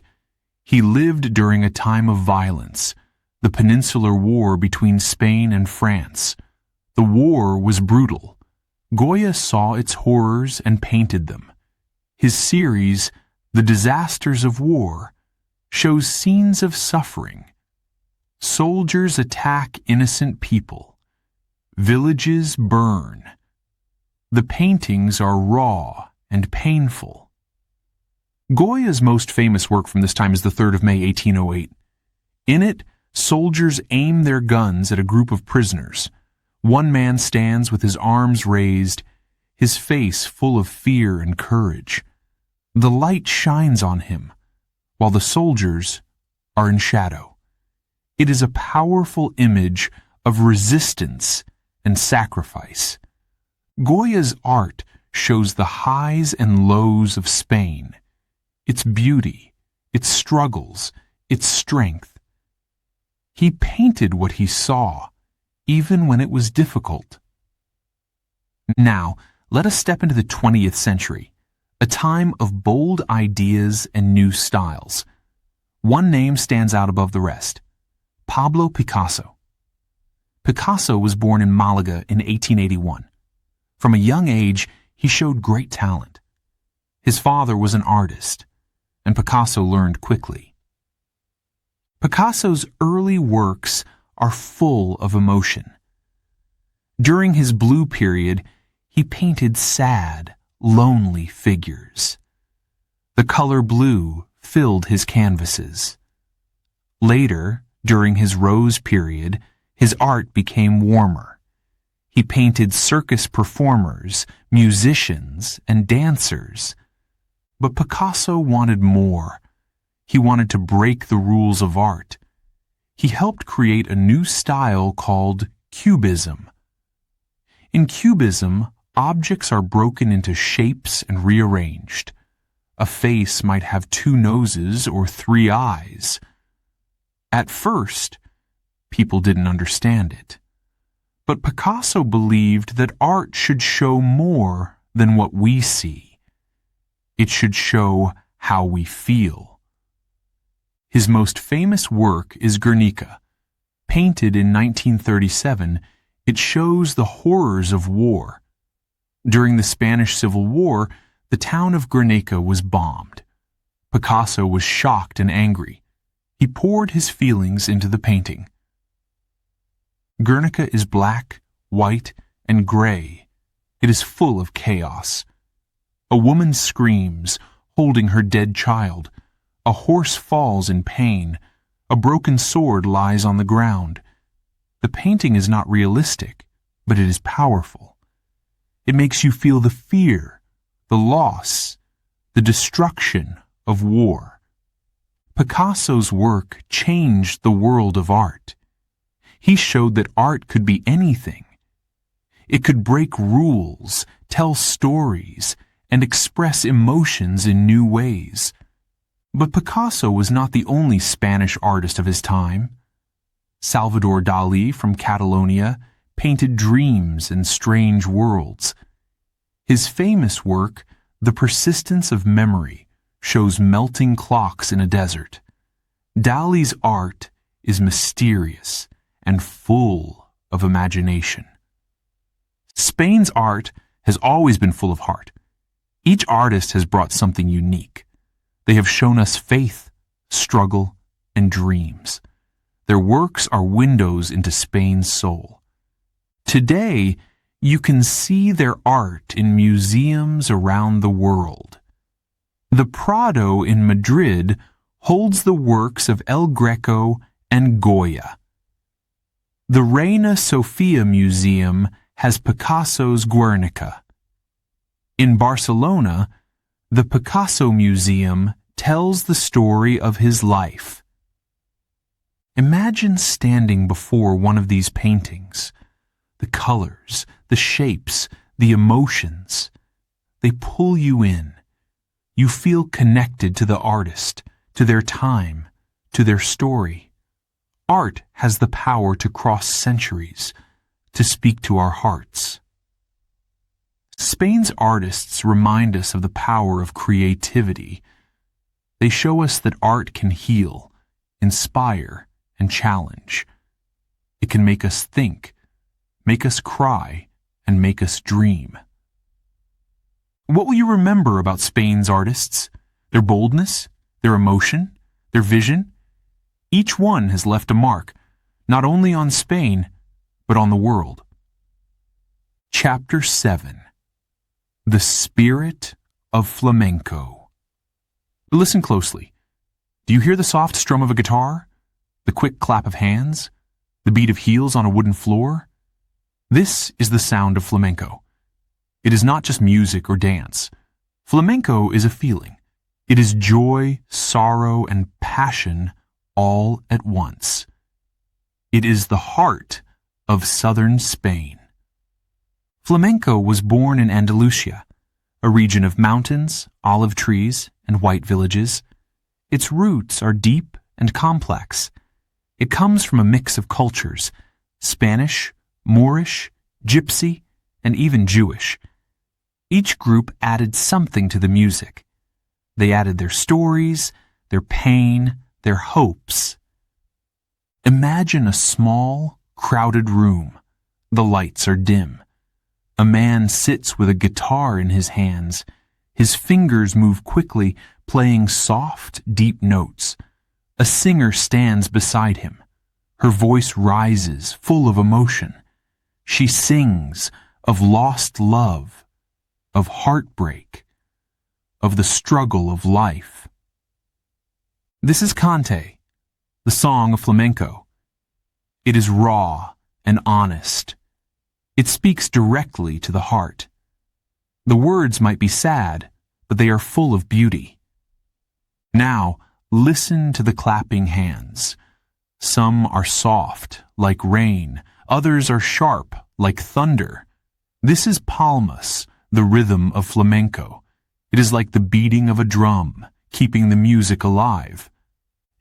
He lived during a time of violence, the Peninsular War between Spain and France. The war was brutal. Goya saw its horrors and painted them. His series, The Disasters of War, shows scenes of suffering. Soldiers attack innocent people. Villages burn. The paintings are raw and painful. Goya's most famous work from this time is the 3rd of May, 1808. In it, soldiers aim their guns at a group of prisoners. One man stands with his arms raised, his face full of fear and courage. The light shines on him, while the soldiers are in shadow. It is a powerful image of resistance and sacrifice. Goya's art shows the highs and lows of Spain, its beauty, its struggles, its strength. He painted what he saw, even when it was difficult. Now, let us step into the 20th century, a time of bold ideas and new styles. One name stands out above the rest: Pablo Picasso. Picasso was born in Malaga in 1881. From a young age, he showed great talent. His father was an artist, and Picasso learned quickly. Picasso's early works are full of emotion. During his blue period, he painted sad, lonely figures. The color blue filled his canvases. Later, during his rose period, his art became warmer. He painted circus performers, musicians, and dancers. But Picasso wanted more. He wanted to break the rules of art. He helped create a new style called Cubism. In Cubism, objects are broken into shapes and rearranged. A face might have 2 noses or 3 eyes. At first, people didn't understand it. But Picasso believed that art should show more than what we see. It should show how we feel. His most famous work is Guernica. Painted in 1937, it shows the horrors of war. During the Spanish Civil War, the town of Guernica was bombed. Picasso was shocked and angry. He poured his feelings into the painting. Guernica is black, white, and gray. It is full of chaos. A woman screams, holding her dead child. A horse falls in pain. A broken sword lies on the ground. The painting is not realistic, but it is powerful. It makes you feel the fear, the loss, the destruction of war. Picasso's work changed the world of art. He showed that art could be anything. It could break rules, tell stories, and express emotions in new ways. But Picasso was not the only Spanish artist of his time. Salvador Dali from Catalonia painted dreams and strange worlds. His famous work, The Persistence of Memory, shows melting clocks in a desert. Dali's art is mysterious and full of imagination. Spain's art has always been full of heart. Each artist has brought something unique. They have shown us faith, struggle, and dreams. Their works are windows into Spain's soul. Today, you can see their art in museums around the world. The Prado in Madrid holds the works of El Greco and Goya. The Reina Sofia Museum has Picasso's Guernica. In Barcelona, the Picasso Museum tells the story of his life. Imagine standing before one of these paintings. The colors, the shapes, the emotions. They pull you in. You feel connected to the artist, to their time, to their story. Art has the power to cross centuries, to speak to our hearts. Spain's artists remind us of the power of creativity. They show us that art can heal, inspire, and challenge. It can make us think, make us cry, and make us dream. What will you remember about Spain's artists? Their boldness, their emotion, their vision? Each one has left a mark, not only on Spain, but on the world. Chapter 7. The Spirit of Flamenco. Listen closely. Do you hear the soft strum of a guitar? The quick clap of hands? The beat of heels on a wooden floor? This is the sound of flamenco. It is not just music or dance. Flamenco is a feeling. It is joy, sorrow, and passion all at once. It is the heart of southern Spain. Flamenco was born in Andalusia, a region of mountains, olive trees, and white villages. Its roots are deep and complex. It comes from a mix of cultures: Spanish, Moorish, Gypsy, and even Jewish. Each group added something to the music. They added their stories, their pain, their hopes. Imagine a small, crowded room. The lights are dim. A man sits with a guitar in his hands. His fingers move quickly, playing soft, deep notes. A singer stands beside him. Her voice rises, full of emotion. She sings of lost love, of heartbreak, of the struggle of life. This is Cante, the song of flamenco. It is raw and honest. It speaks directly to the heart. The words might be sad, but they are full of beauty. Now, listen to the clapping hands. Some are soft, like rain. Others are sharp, like thunder. This is palmas, the rhythm of flamenco. It is like the beating of a drum, keeping the music alive.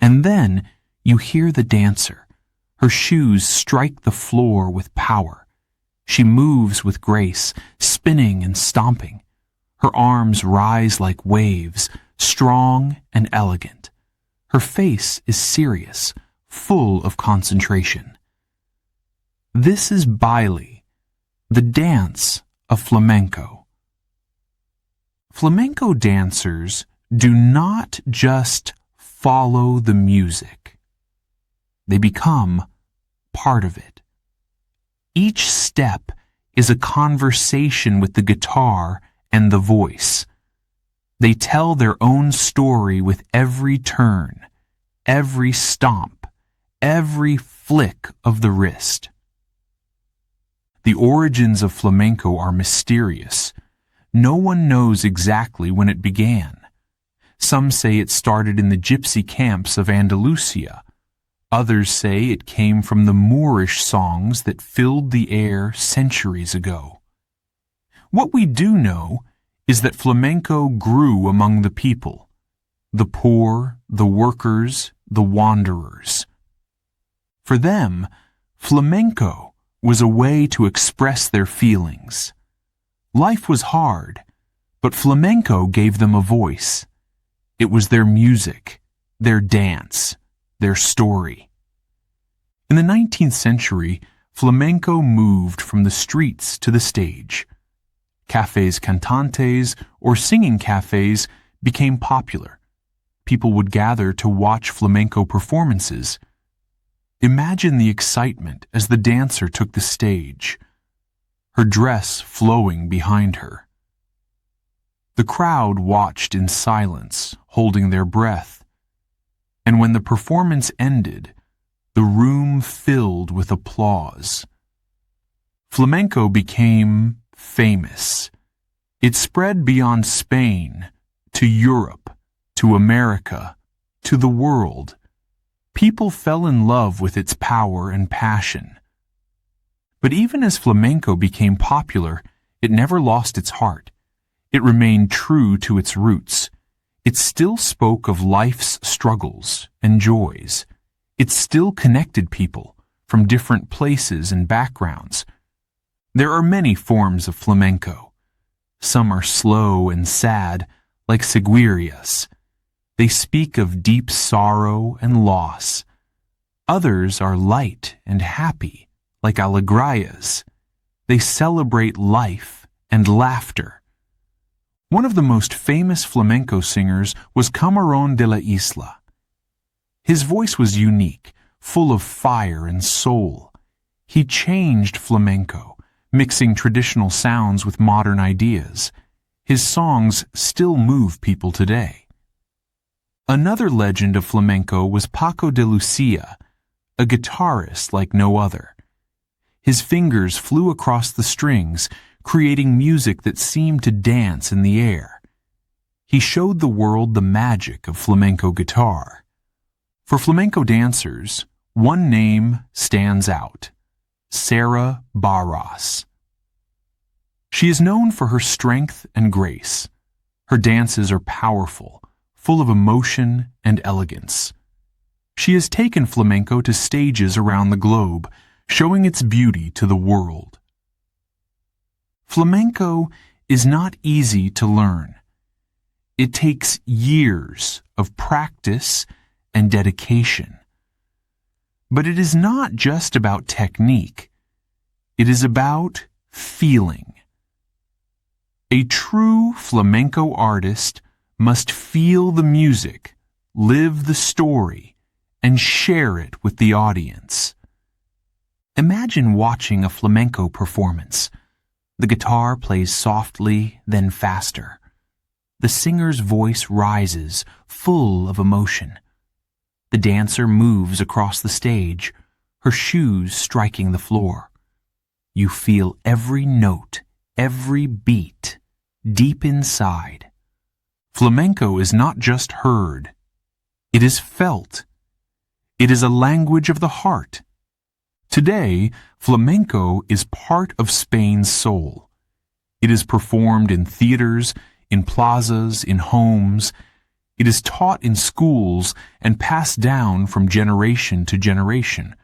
And then you hear the dancer. Her shoes strike the floor with power. She moves with grace, spinning and stomping. Her arms rise like waves, strong and elegant. Her face is serious, full of concentration. This is baile, the dance of flamenco. Flamenco dancers do not just follow the music. They become part of it. Each step is a conversation with the guitar and the voice. They tell their own story with every turn, every stomp, every flick of the wrist. The origins of flamenco are mysterious. No one knows exactly when it began. Some say it started in the gypsy camps of Andalusia. Others say it came from the Moorish songs that filled the air centuries ago. What we do know is that flamenco grew among the people, the poor, the workers, the wanderers. For them, flamenco was a way to express their feelings. Life was hard, but flamenco gave them a voice. It was their music, their dance, their story. In the 19th century, flamenco moved from the streets to the stage. Cafés cantantes or singing cafes became popular. People would gather to watch flamenco performances. Imagine the excitement as the dancer took the stage, her dress flowing behind her. The crowd watched in silence, holding their breath. And when the performance ended, the room filled with applause. Flamenco became famous. It spread beyond Spain, to Europe, to America, to the world. People fell in love with its power and passion. But even as flamenco became popular, it never lost its heart. It remained true to its roots. It still spoke of life's struggles and joys. It still connected people from different places and backgrounds. There are many forms of flamenco. Some are slow and sad, like Seguirias. They speak of deep sorrow and loss. Others are light and happy, like Alegrias. They celebrate life and laughter. One of the most famous flamenco singers was Camarón de la Isla. His voice was unique, full of fire and soul. He changed flamenco, mixing traditional sounds with modern ideas. His songs still move people today. Another legend of flamenco was Paco de Lucia, a guitarist like no other. His fingers flew across the strings, creating music that seemed to dance in the air. He showed the world the magic of flamenco guitar. For flamenco dancers, one name stands out: Sarah Barras. She is known for her strength and grace. Her dances are powerful, full of emotion and elegance. She has taken flamenco to stages around the globe, showing its beauty to the world. Flamenco is not easy to learn. It takes years of practice and dedication. But it is not just about technique. It is about feeling. A true flamenco artist must feel the music, live the story, and share it with the audience. Imagine watching a flamenco performance. The guitar plays softly, then faster. The singer's voice rises, full of emotion. The dancer moves across the stage, her shoes striking the floor. You feel every note, every beat, deep inside. Flamenco is not just heard. It is felt. It is a language of the heart. Today, flamenco is part of Spain's soul. It is performed in theaters, in plazas, in homes. It is taught in schools and passed down from generation to generation.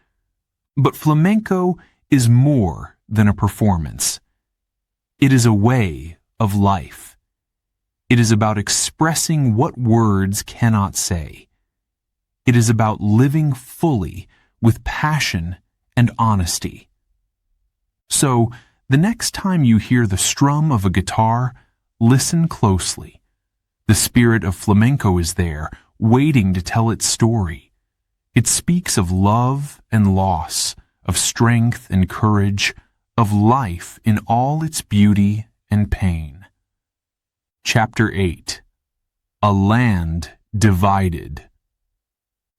But flamenco is more than a performance. It is a way of life. It is about expressing what words cannot say. It is about living fully with passion and honesty. So, the next time you hear the strum of a guitar, listen closely. The spirit of flamenco is there, waiting to tell its story. It speaks of love and loss, of strength and courage, of life in all its beauty and pain. Chapter 8. A Land Divided.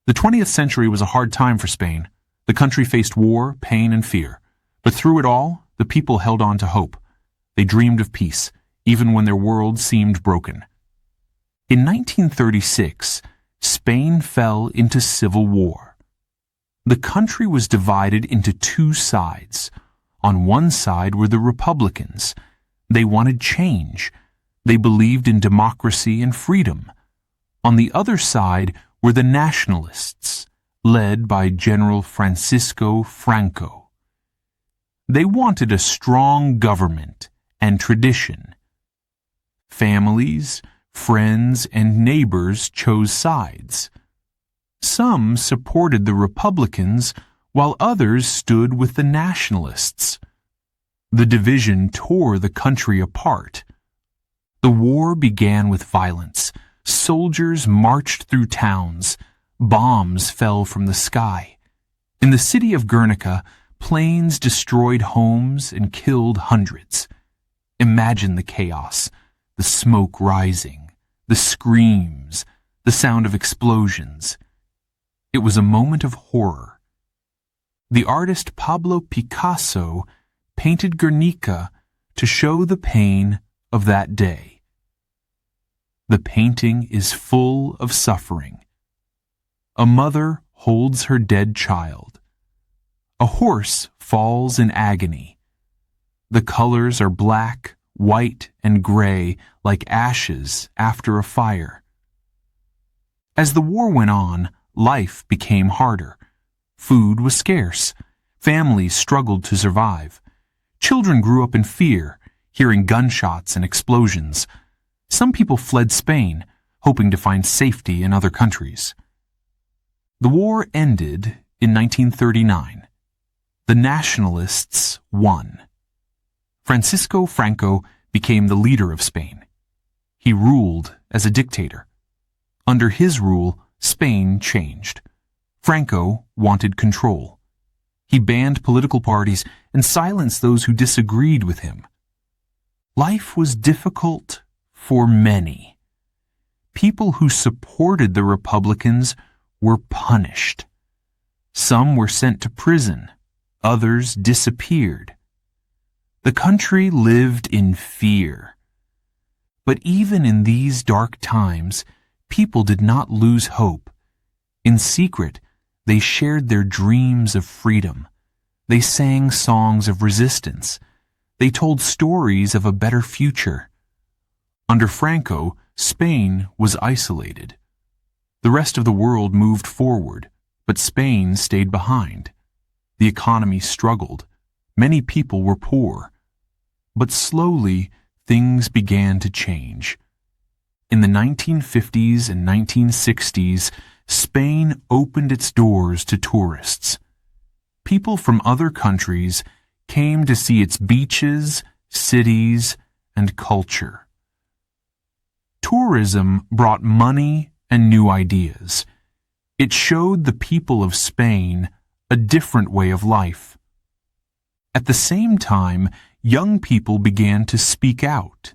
The 20th century was a hard time for Spain. The country faced war, pain, and fear. But through it all, the people held on to hope. They dreamed of peace, even when their world seemed broken. In 1936, Spain fell into civil war. The country was divided into two sides. On one side were the Republicans. They wanted change. They believed in democracy and freedom. On the other side were the nationalists, led by General Francisco Franco. They wanted a strong government and tradition. Families, friends, and neighbors chose sides. Some supported the Republicans, while others stood with the nationalists. The division tore the country apart. The war began with violence. Soldiers marched through towns. Bombs fell from the sky. In the city of Guernica, planes destroyed homes and killed hundreds. Imagine the chaos, the smoke rising, the screams, the sound of explosions. It was a moment of horror. The artist Pablo Picasso painted Guernica to show the pain of that day. The painting is full of suffering. A mother holds her dead child. A horse falls in agony. The colors are black, white, and gray like ashes after a fire. As the war went on, life became harder. Food was scarce. Families struggled to survive. Children grew up in fear. hearing gunshots and explosions. Some people fled Spain, hoping to find safety in other countries. The war ended in 1939. The nationalists won. Francisco Franco became the leader of Spain. He ruled as a dictator. Under his rule, Spain changed. Franco wanted control. He banned political parties and silenced those who disagreed with him. Life was difficult for many. People who supported the Republicans were punished. Some were sent to prison. Others disappeared. The country lived in fear. But even in these dark times, people did not lose hope. In secret, they shared their dreams of freedom. They sang songs of resistance. They told stories of a better future. Under Franco, Spain was isolated. The rest of the world moved forward, but Spain stayed behind. The economy struggled. Many people were poor. But slowly, things began to change. In the 1950s and 1960s, Spain opened its doors to tourists. People from other countries came to see its beaches, cities, and culture. Tourism brought money and new ideas. It showed the people of Spain a different way of life. At the same time, young people began to speak out.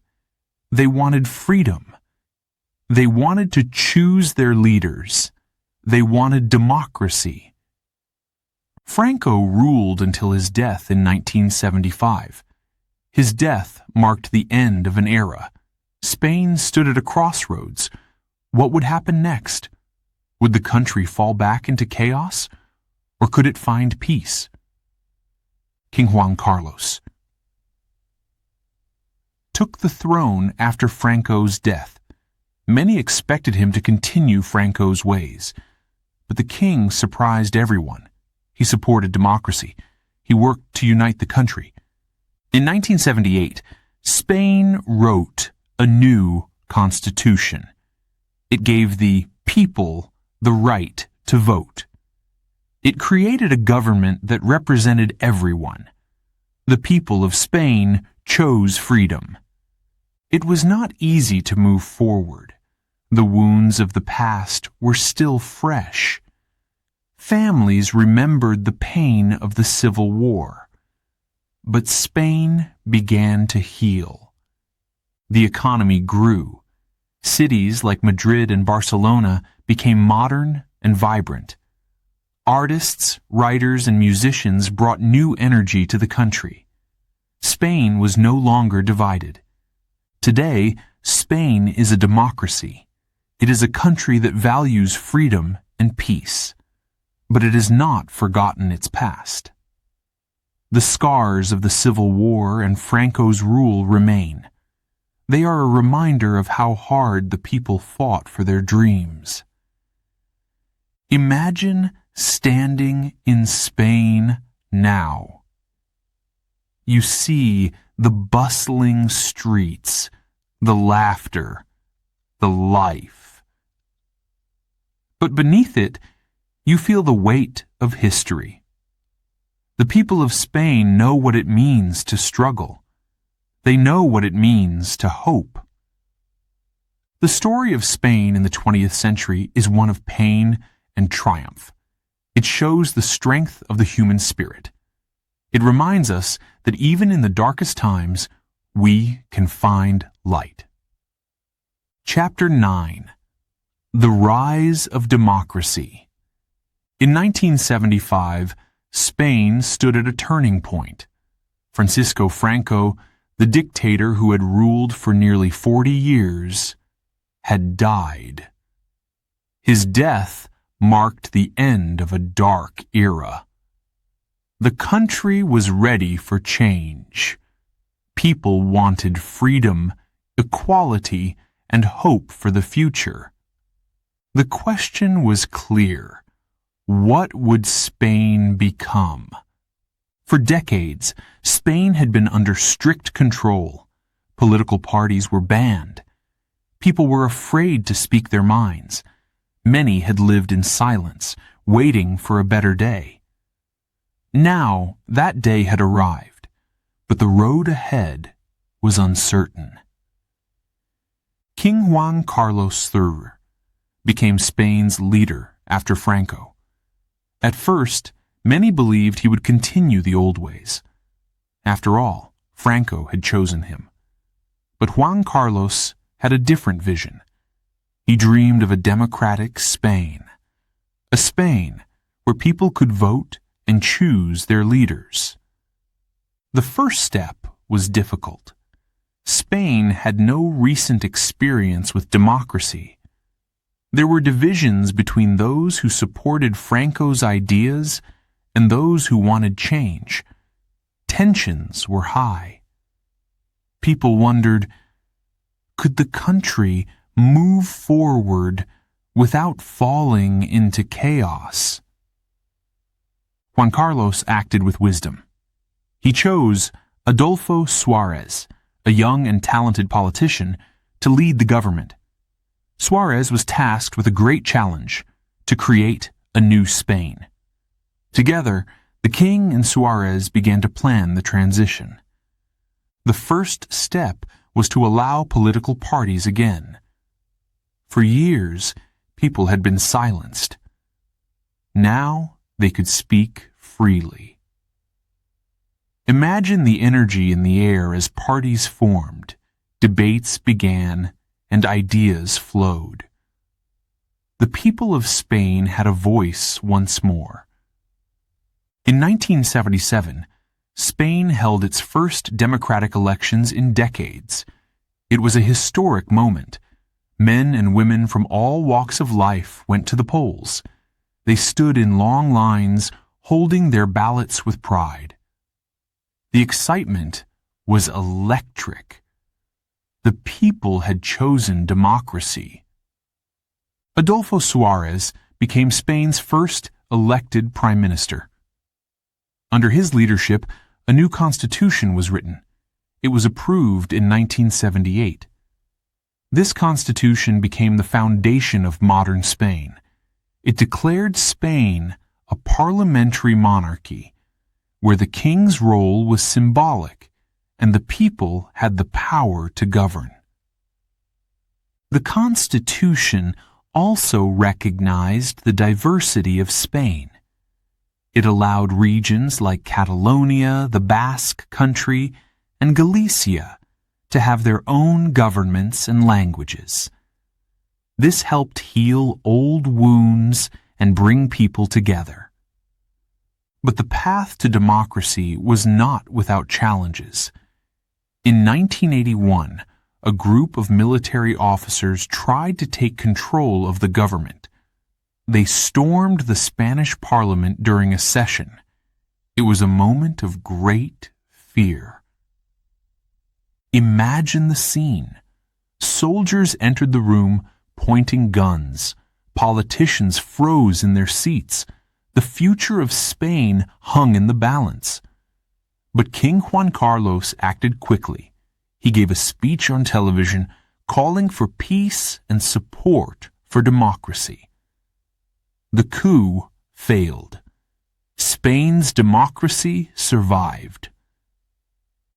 They wanted freedom. They wanted to choose their leaders. They wanted democracy. Franco ruled until his death in 1975. His death marked the end of an era. Spain stood at a crossroads. What would happen next? Would the country fall back into chaos? Or could it find peace? King Juan Carlos took the throne after Franco's death. Many expected him to continue Franco's ways. But the king surprised everyone. He supported democracy. He worked to unite the country. In 1978, Spain wrote a new constitution. It gave the people the right to vote. It created a government that represented everyone. The people of Spain chose freedom. It was not easy to move forward. The wounds of the past were still fresh. Families remembered the pain of the Civil War. But Spain began to heal. The economy grew. Cities like Madrid and Barcelona became modern and vibrant. Artists, writers, and musicians brought new energy to the country. Spain was no longer divided. Today, Spain is a democracy. It is a country that values freedom and peace. But it has not forgotten its past. The scars of the Civil War and Franco's rule remain. They are a reminder of how hard the people fought for their dreams. Imagine standing in Spain now. You see the bustling streets, the laughter, the life. But beneath it, you feel the weight of history. The people of Spain know what it means to struggle. They know what it means to hope. The story of Spain in the 20th century is one of pain and triumph. It shows the strength of the human spirit. It reminds us that even in the darkest times, we can find light. Chapter 9. The Rise of Democracy. In 1975, Spain stood at a turning point. Francisco Franco, the dictator who had ruled for nearly 40 years, had died. His death marked the end of a dark era. The country was ready for change. People wanted freedom, equality, and hope for the future. The question was clear. What would Spain become? For decades, Spain had been under strict control. Political parties were banned. People were afraid to speak their minds. Many had lived in silence, waiting for a better day. Now, that day had arrived, but the road ahead was uncertain. King Juan Carlos III became Spain's leader after Franco. At first, many believed he would continue the old ways. After all, Franco had chosen him. But Juan Carlos had a different vision. He dreamed of a democratic Spain, a Spain where people could vote and choose their leaders. The first step was difficult. Spain had no recent experience with democracy. There were divisions between those who supported Franco's ideas and those who wanted change. Tensions were high. People wondered, could the country move forward without falling into chaos? Juan Carlos acted with wisdom. He chose Adolfo Suarez, a young and talented politician, to lead the government. Suarez was tasked with a great challenge: to create a new Spain. Together, the king and Suarez began to plan the transition. The first step was to allow political parties again. For years, people had been silenced. Now they could speak freely. Imagine the energy in the air as parties formed, debates began, and ideas flowed. The people of Spain had a voice once more. In 1977, Spain held its first democratic elections in decades. It was a historic moment. Men and women from all walks of life went to the polls. They stood in long lines, holding their ballots with pride. The excitement was electric. The people had chosen democracy. Adolfo Suarez became Spain's first elected prime minister. Under his leadership, a new constitution was written. It was approved in 1978. This constitution became the foundation of modern Spain. It declared Spain a parliamentary monarchy, where the king's role was symbolic and the people had the power to govern. The Constitution also recognized the diversity of Spain. It allowed regions like Catalonia, the Basque Country, and Galicia to have their own governments and languages. This helped heal old wounds and bring people together. But the path to democracy was not without challenges. In 1981, a group of military officers tried to take control of the government. They stormed the Spanish Parliament during a session. It was a moment of great fear. Imagine the scene. Soldiers entered the room pointing guns. Politicians froze in their seats. The future of Spain hung in the balance. But King Juan Carlos acted quickly. He gave a speech on television calling for peace and support for democracy. The coup failed. Spain's democracy survived.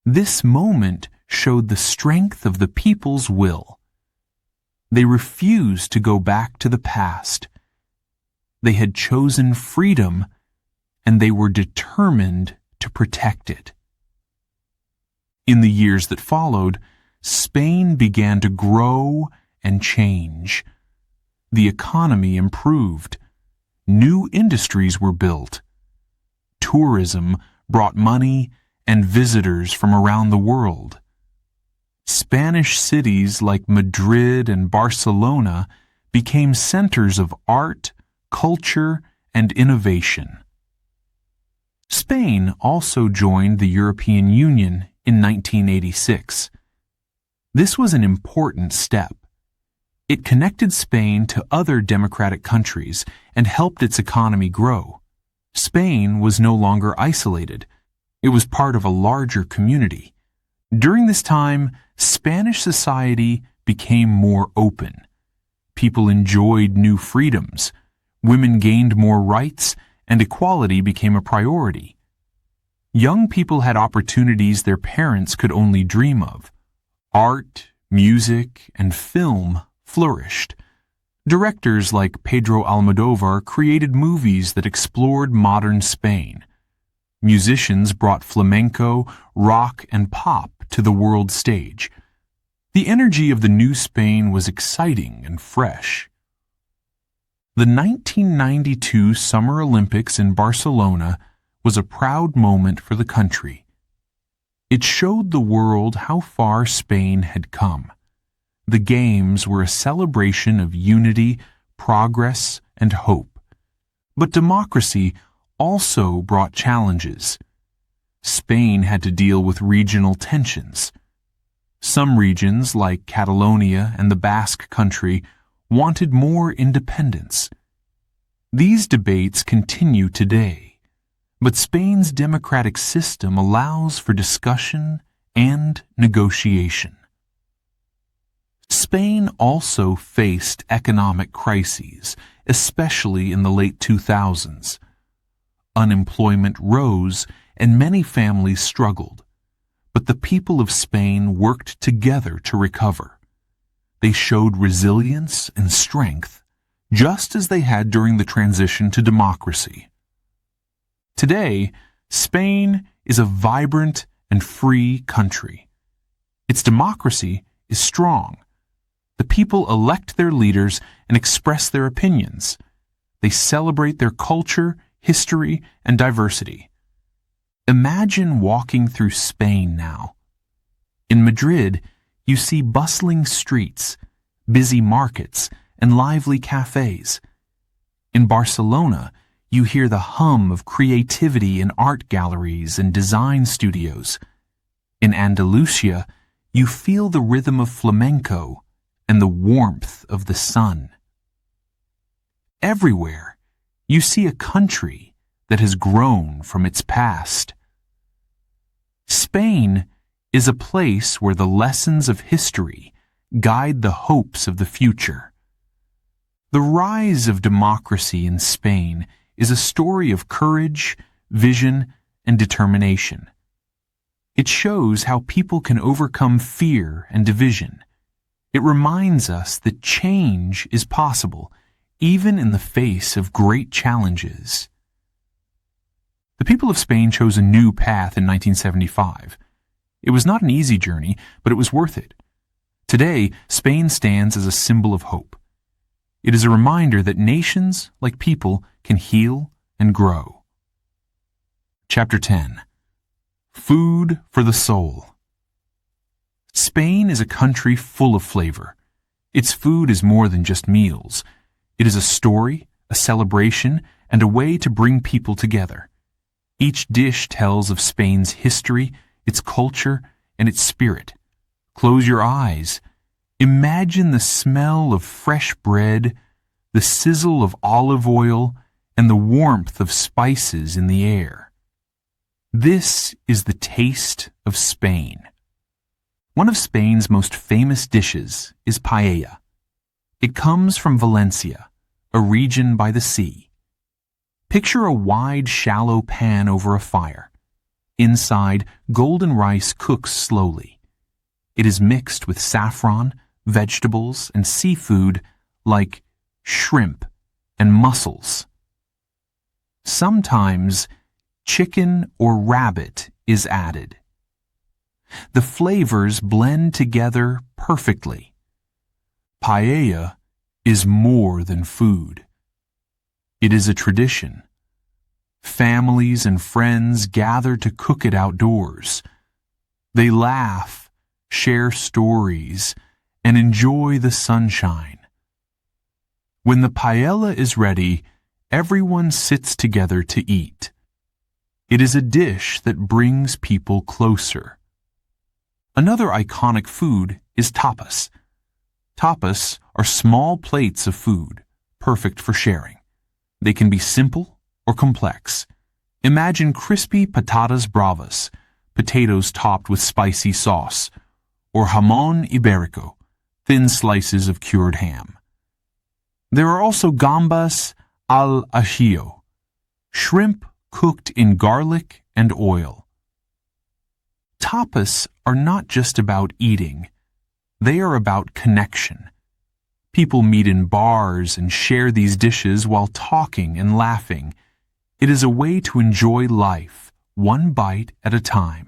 This moment showed the strength of the people's will. They refused to go back to the past. They had chosen freedom, and they were determined to protect it. In the years that followed, Spain began to grow and change. The economy improved. New industries were built. Tourism brought money and visitors from around the world. Spanish cities like Madrid and Barcelona became centers of art, culture, and innovation. Spain also joined the European Union in 1986. This was an important step. It connected Spain to other democratic countries and helped its economy grow. Spain was no longer isolated. It was part of a larger community. During this time, Spanish society became more open. People enjoyed new freedoms, women gained more rights, and equality became a priority. Young people had opportunities their parents could only dream of. Art, music, and film flourished. Directors like Pedro Almodóvar created movies that explored modern Spain. Musicians brought flamenco, rock, and pop to the world stage. The energy of the new Spain was exciting and fresh. The 1992 Summer Olympics in Barcelona was a proud moment for the country. It showed the world how far Spain had come. The Games were a celebration of unity, progress, and hope. But democracy also brought challenges. Spain had to deal with regional tensions. Some regions, like Catalonia and the Basque Country, wanted more independence. These debates continue today, but Spain's democratic system allows for discussion and negotiation. Spain also faced economic crises, especially in the late 2000s. Unemployment rose and many families struggled, but the people of Spain worked together to recover. They showed resilience and strength, just as they had during the transition to democracy. Today, Spain is a vibrant and free country. Its democracy is strong. The people elect their leaders and express their opinions. They celebrate their culture, history, and diversity. Imagine walking through Spain now. In Madrid, you see bustling streets, busy markets, and lively cafes. In Barcelona, you hear the hum of creativity in art galleries and design studios. In Andalusia, you feel the rhythm of flamenco and the warmth of the sun. Everywhere, you see a country that has grown from its past. Spain is a place where the lessons of history guide the hopes of the future. The rise of democracy in Spain is a story of courage, vision, and determination. It shows how people can overcome fear and division. It reminds us that change is possible, even in the face of great challenges. The people of Spain chose a new path in 1975. It was not an easy journey, but it was worth it. Today, Spain stands as a symbol of hope. It is a reminder that nations, like people, can heal and grow. Chapter 10. Food for the Soul. Spain is a country full of flavor. Its food is more than just meals. It is a story, a celebration, and a way to bring people together. Each dish tells of Spain's history, its culture, and its spirit. Close your eyes. Imagine the smell of fresh bread, the sizzle of olive oil, and the warmth of spices in the air. This is the taste of Spain. One of Spain's most famous dishes is paella. It comes from Valencia, a region by the sea. Picture a wide, shallow pan over a fire. Inside, golden rice cooks slowly. It is mixed with saffron, vegetables, and seafood like shrimp and mussels. Sometimes chicken or rabbit is added. The flavors blend together perfectly. Paella is more than food. It is a tradition. Families and friends gather to cook it outdoors. They laugh, share stories, and enjoy the sunshine. When the paella is ready, everyone sits together to eat. It is a dish that brings people closer. Another iconic food is tapas. Tapas are small plates of food, perfect for sharing. They can be simple or complex. Imagine crispy patatas bravas, potatoes topped with spicy sauce, or jamón ibérico, thin slices of cured ham. There are also gambas al ajillo, shrimp cooked in garlic and oil. Tapas are not just about eating. They are about connection. People meet in bars and share these dishes while talking and laughing. It is a way to enjoy life, one bite at a time.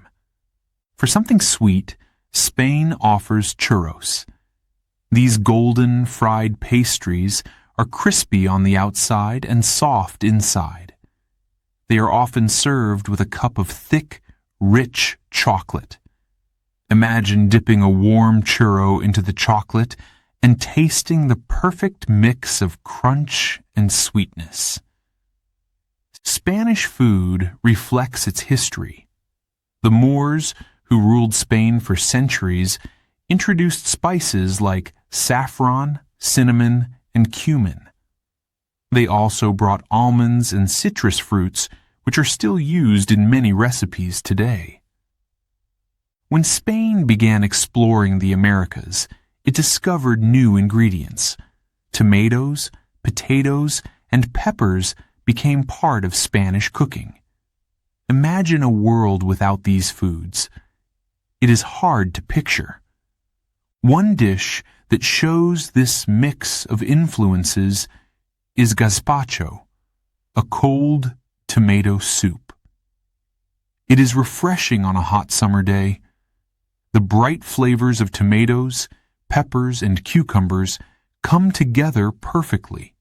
For something sweet, Spain offers churros. These golden fried pastries are crispy on the outside and soft inside. They are often served with a cup of thick, rich chocolate. Imagine dipping a warm churro into the chocolate and tasting the perfect mix of crunch and sweetness. Spanish food reflects its history. The Moors, who ruled Spain for centuries, introduced spices like saffron, cinnamon, and cumin. They also brought almonds and citrus fruits, which are still used in many recipes today. When Spain began exploring the Americas, it discovered new ingredients. Tomatoes, potatoes, and peppers became part of Spanish cooking. Imagine a world without these foods. It is hard to picture. One dish that shows this mix of influences is gazpacho, a cold tomato soup. It is refreshing on a hot summer day. The bright flavors of tomatoes, peppers, and cucumbers come together perfectly.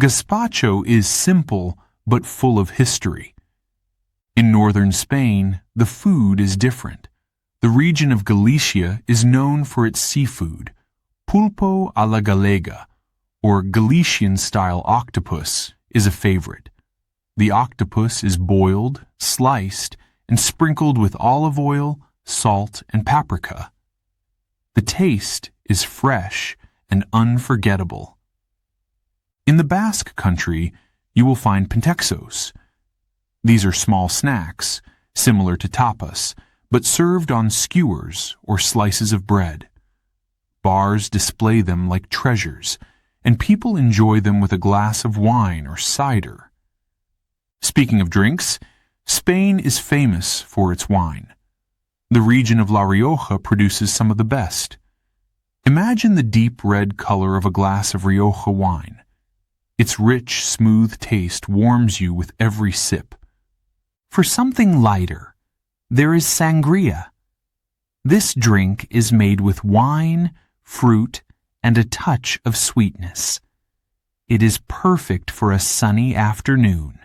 Gazpacho is simple but full of history. In northern Spain, the food is different. The region of Galicia is known for its seafood, pulpo a la gallega, or Galician-style octopus, is a favorite. The octopus is boiled, sliced, and sprinkled with olive oil, salt, and paprika. The taste is fresh and unforgettable. In the Basque Country, you will find pentexos. These are small snacks, similar to tapas, but served on skewers or slices of bread. Bars display them like treasures, and people enjoy them with a glass of wine or cider. Speaking of drinks, Spain is famous for its wine. The region of La Rioja produces some of the best. Imagine the deep red color of a glass of Rioja wine. Its rich, smooth taste warms you with every sip. For something lighter, there is sangria. This drink is made with wine, fruit, and a touch of sweetness. It is perfect for a sunny afternoon.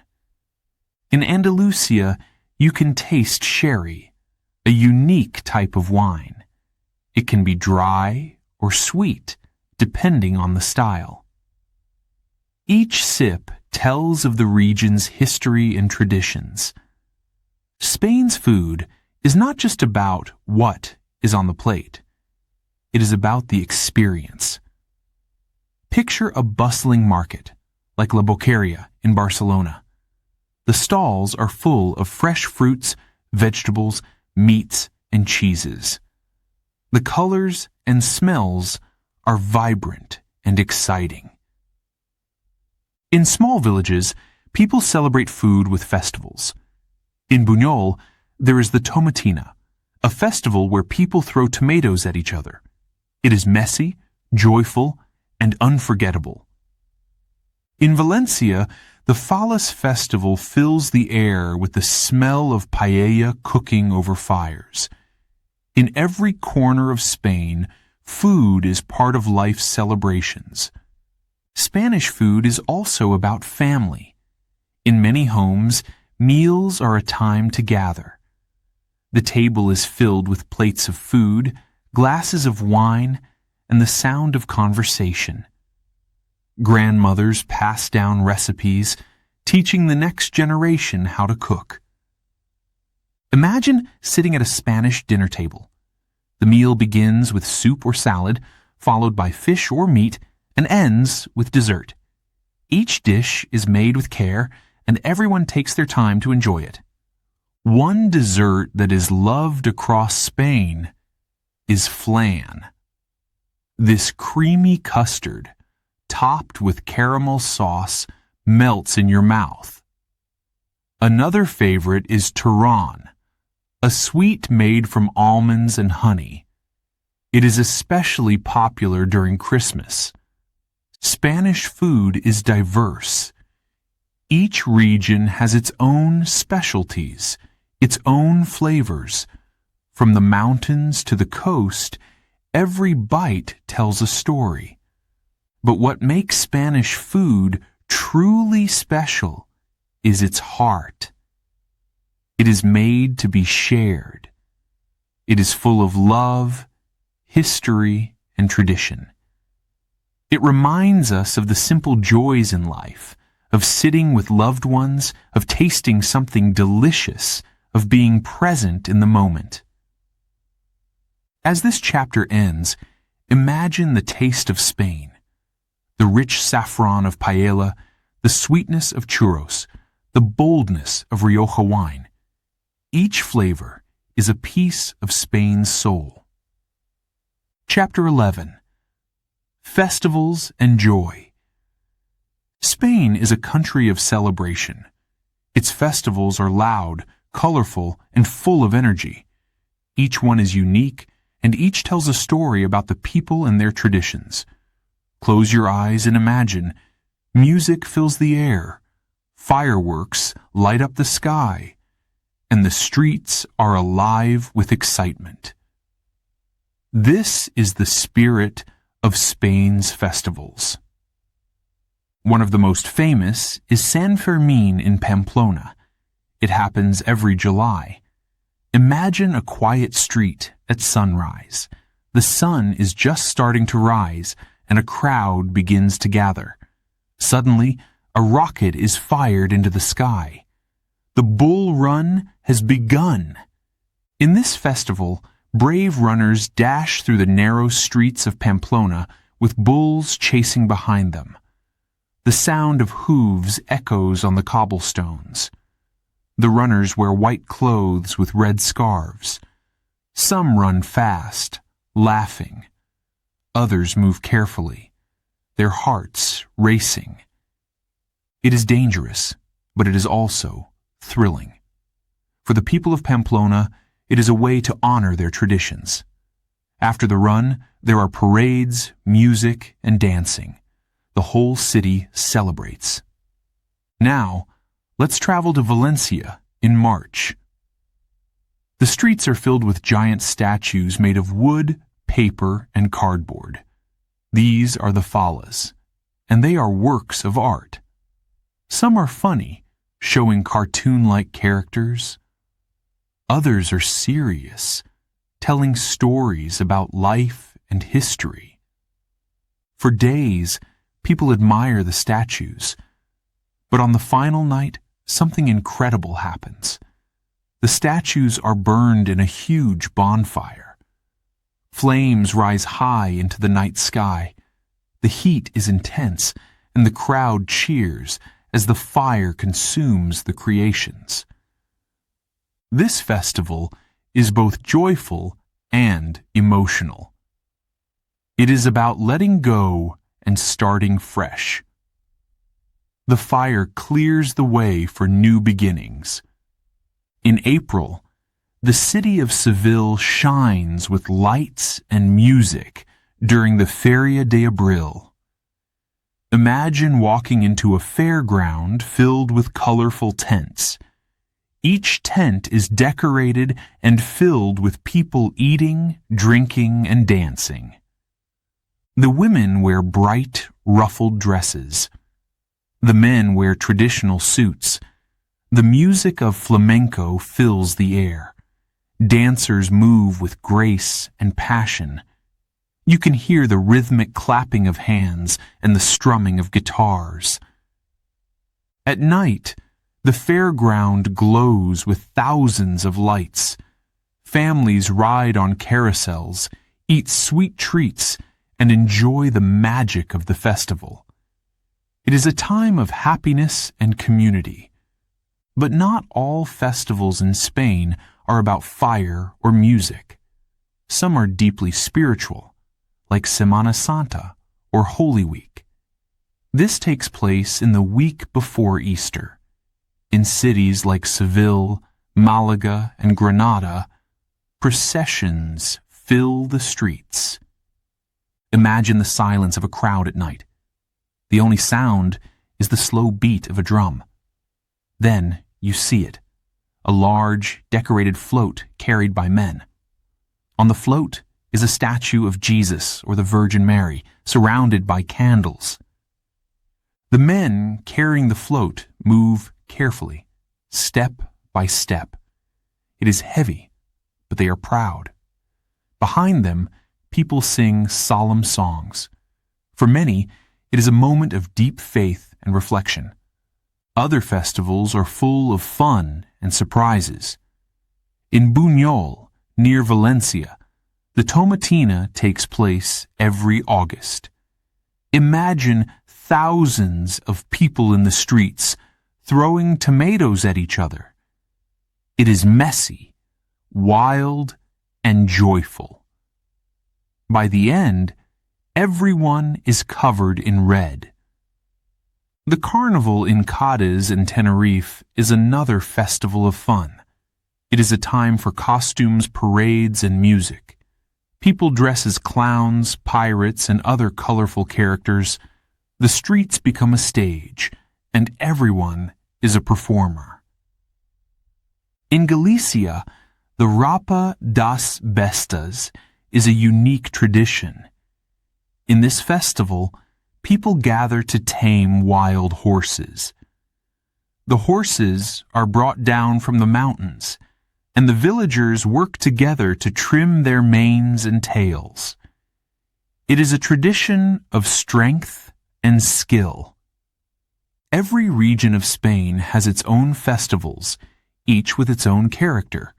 In Andalusia, you can taste sherry, a unique type of wine. It can be dry or sweet, depending on the style. Each sip tells of the region's history and traditions. Spain's food is not just about what is on the plate. It is about the experience. Picture a bustling market, like La Boqueria in Barcelona. The stalls are full of fresh fruits, vegetables, meats, and cheeses. The colors and smells are vibrant and exciting. In small villages, people celebrate food with festivals. In Buñol, there is the Tomatina, a festival where people throw tomatoes at each other. It is messy, joyful, and unforgettable. In Valencia, the Fallas festival fills the air with the smell of paella cooking over fires. In every corner of Spain, food is part of life's celebrations. Spanish food is also about family. In many homes, meals are a time to gather. The table is filled with plates of food, glasses of wine, and the sound of conversation. Grandmothers pass down recipes, teaching the next generation how to cook. Imagine sitting at a Spanish dinner table. The meal begins with soup or salad, followed by fish or meat, and ends with dessert. Each dish is made with care, and everyone takes their time to enjoy it. One dessert that is loved across Spain is flan. This creamy custard, topped with caramel sauce, melts in your mouth. Another favorite is turrón, a sweet made from almonds and honey. It is especially popular during Christmas. Spanish food is diverse. Each region has its own specialties, its own flavors. From the mountains to the coast, every bite tells a story. But what makes Spanish food truly special is its heart. It is made to be shared. It is full of love, history, and tradition. It reminds us of the simple joys in life, of sitting with loved ones, of tasting something delicious, of being present in the moment. As this chapter ends, imagine the taste of Spain, the rich saffron of paella, the sweetness of churros, the boldness of Rioja wine. Each flavor is a piece of Spain's soul. Chapter 11. Festivals and Joy. Spain is a country of celebration. Its festivals are loud, colorful, and full of energy. Each one is unique, and each tells a story about the people and their traditions. Close your eyes and imagine. Music fills the air. Fireworks light up the sky. And the streets are alive with excitement. This is the spirit of Spain's festivals. One of the most famous is San Fermín in Pamplona. It happens every July. Imagine a quiet street at sunrise. The sun is just starting to rise, and a crowd begins to gather. Suddenly, a rocket is fired into the sky. The bull run has begun. In this festival, brave runners dash through the narrow streets of Pamplona with bulls chasing behind them. The sound of hooves echoes on the cobblestones. The runners wear white clothes with red scarves. Some run fast, laughing. Others move carefully, their hearts racing. It is dangerous, but it is also thrilling. For the people of Pamplona, it is a way to honor their traditions. After the run, there are parades, music, and dancing. The whole city celebrates. Now, let's travel to Valencia in March. The streets are filled with giant statues made of wood, paper, and cardboard. These are the fallas, and they are works of art. Some are funny, showing cartoon-like characters. Others are serious, telling stories about life and history. For days, people admire the statues. But on the final night, something incredible happens. The statues are burned in a huge bonfire. Flames rise high into the night sky. The heat is intense, and the crowd cheers as the fire consumes the creations. This festival is both joyful and emotional. It is about letting go and starting fresh. The fire clears the way for new beginnings. In April, the city of Seville shines with lights and music during the Feria de Abril. Imagine walking into a fairground filled with colorful tents. Each tent is decorated and filled with people eating, drinking, and dancing. The women wear bright, ruffled dresses. The men wear traditional suits. The music of flamenco fills the air. Dancers move with grace and passion. You can hear the rhythmic clapping of hands and the strumming of guitars. At night, the fairground glows with thousands of lights. Families ride on carousels, eat sweet treats, and enjoy the magic of the festival. It is a time of happiness and community. But not all festivals in Spain are about fire or music. Some are deeply spiritual, like Semana Santa or Holy Week. This takes place in the week before Easter. In cities like Seville, Malaga, and Granada, processions fill the streets. Imagine the silence of a crowd at night. The only sound is the slow beat of a drum. Then you see it, a large, decorated float carried by men. On the float is a statue of Jesus or the Virgin Mary, surrounded by candles. The men carrying the float move carefully, step by step. It is heavy, but they are proud. Behind them, people sing solemn songs. For many, it is a moment of deep faith and reflection. Other festivals are full of fun and surprises. In Buñol, near Valencia, the Tomatina takes place every August. Imagine thousands of people in the streets throwing tomatoes at each other. It is messy, wild, and joyful. By the end, everyone is covered in red. The carnival in Cádiz and Tenerife is another festival of fun. It is a time for costumes, parades, and music. People dress as clowns, pirates, and other colorful characters. The streets become a stage, and everyone is a performer. In Galicia, the Rapa das Bestas is a unique tradition. In this festival, people gather to tame wild horses. The horses are brought down from the mountains, and the villagers work together to trim their manes and tails. It is a tradition of strength and skill. Every region of Spain has its own festivals, each with its own character.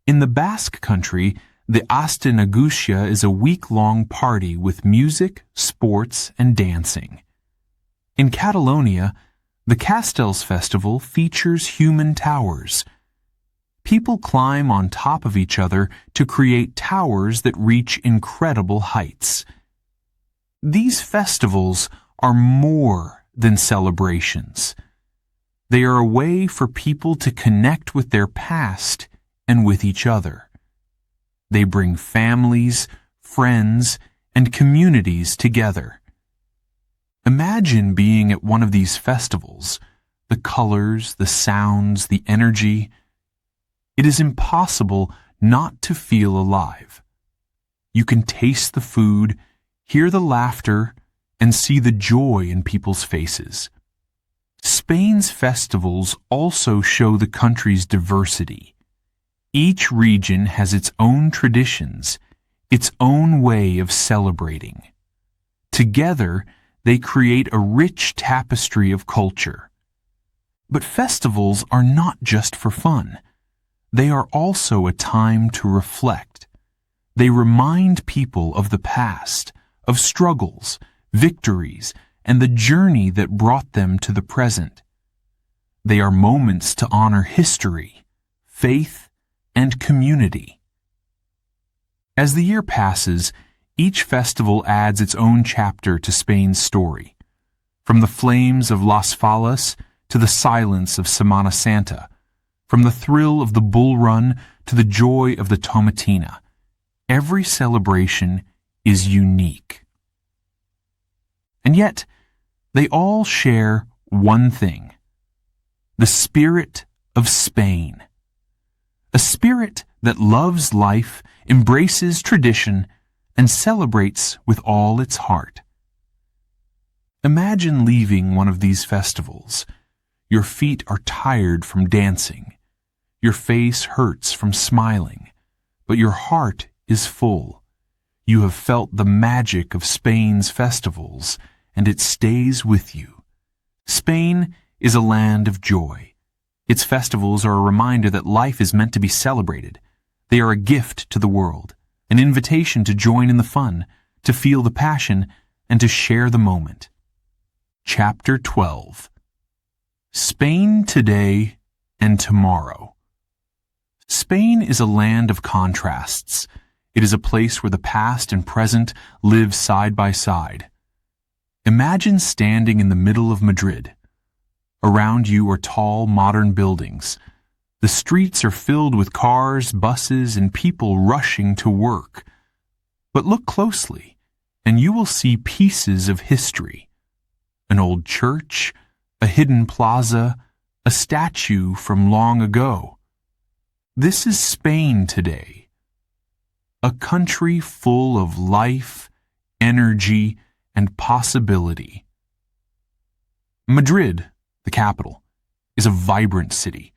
In the Basque country, the Astenagusia is a week-long party with music, sports, and dancing. In Catalonia, the Castells Festival features human towers. People climb on top of each other to create towers that reach incredible heights. These festivals are more than celebrations. They are a way for people to connect with their past and with each other. They bring families, friends, and communities together. Imagine being at one of these festivals, the colors, the sounds, the energy. It is impossible not to feel alive. You can taste the food, hear the laughter, and see the joy in people's faces. Spain's festivals also show the country's diversity. Each region has its own traditions, its own way of celebrating. Together, they create a rich tapestry of culture. But festivals are not just for fun. They are also a time to reflect. They remind people of the past, of struggles, victories, and the journey that brought them to the present. They are moments to honor history, faith, and community. As the year passes, each festival adds its own chapter to Spain's story. From the flames of Las Fallas to the silence of Semana Santa, from the thrill of the bull run to the joy of the Tomatina, every celebration is unique. And yet, they all share one thing: the spirit of Spain. A spirit that loves life, embraces tradition, and celebrates with all its heart. Imagine leaving one of these festivals. Your feet are tired from dancing. Your face hurts from smiling, but your heart is full. You have felt the magic of Spain's festivals, and it stays with you. Spain is a land of joy. Its festivals are a reminder that life is meant to be celebrated. They are a gift to the world, an invitation to join in the fun, to feel the passion, and to share the moment. Chapter 12. Spain today and tomorrow. Spain is a land of contrasts. It is a place where the past and present live side by side. Imagine standing in the middle of Madrid. Around you are tall, modern buildings. The streets are filled with cars, buses, and people rushing to work. But look closely, and you will see pieces of history. An old church, a hidden plaza, a statue from long ago. This is Spain today. A country full of life, energy, and possibility. Madrid, the capital, is a vibrant city.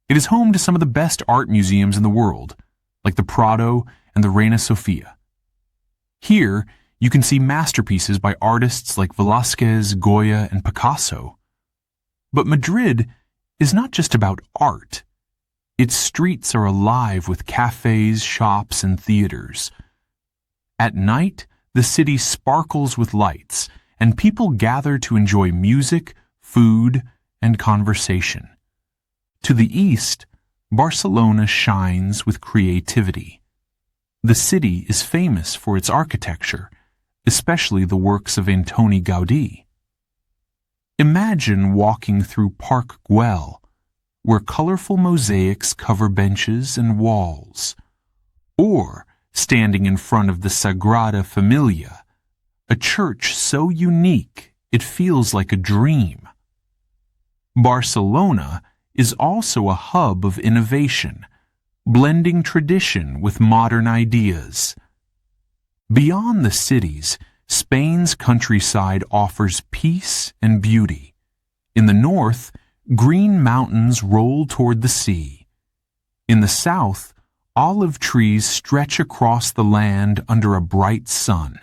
It is home to some of the best art museums in the world, like the Prado and the Reina Sofia. Here, you can see masterpieces by artists like Velázquez, Goya, and Picasso. But Madrid is not just about art. Its streets are alive with cafes, shops, and theaters. At night, the city sparkles with lights, and people gather to enjoy music, food, and conversation. To the east, Barcelona shines with creativity. The city is famous for its architecture, especially the works of Antoni Gaudí. Imagine walking through Park Güell, where colorful mosaics cover benches and walls, or standing in front of the Sagrada Familia, a church so unique it feels like a dream. Barcelona is also a hub of innovation, blending tradition with modern ideas. Beyond the cities, Spain's countryside offers peace and beauty. In the north, green mountains roll toward the sea. In the south, olive trees stretch across the land under a bright sun.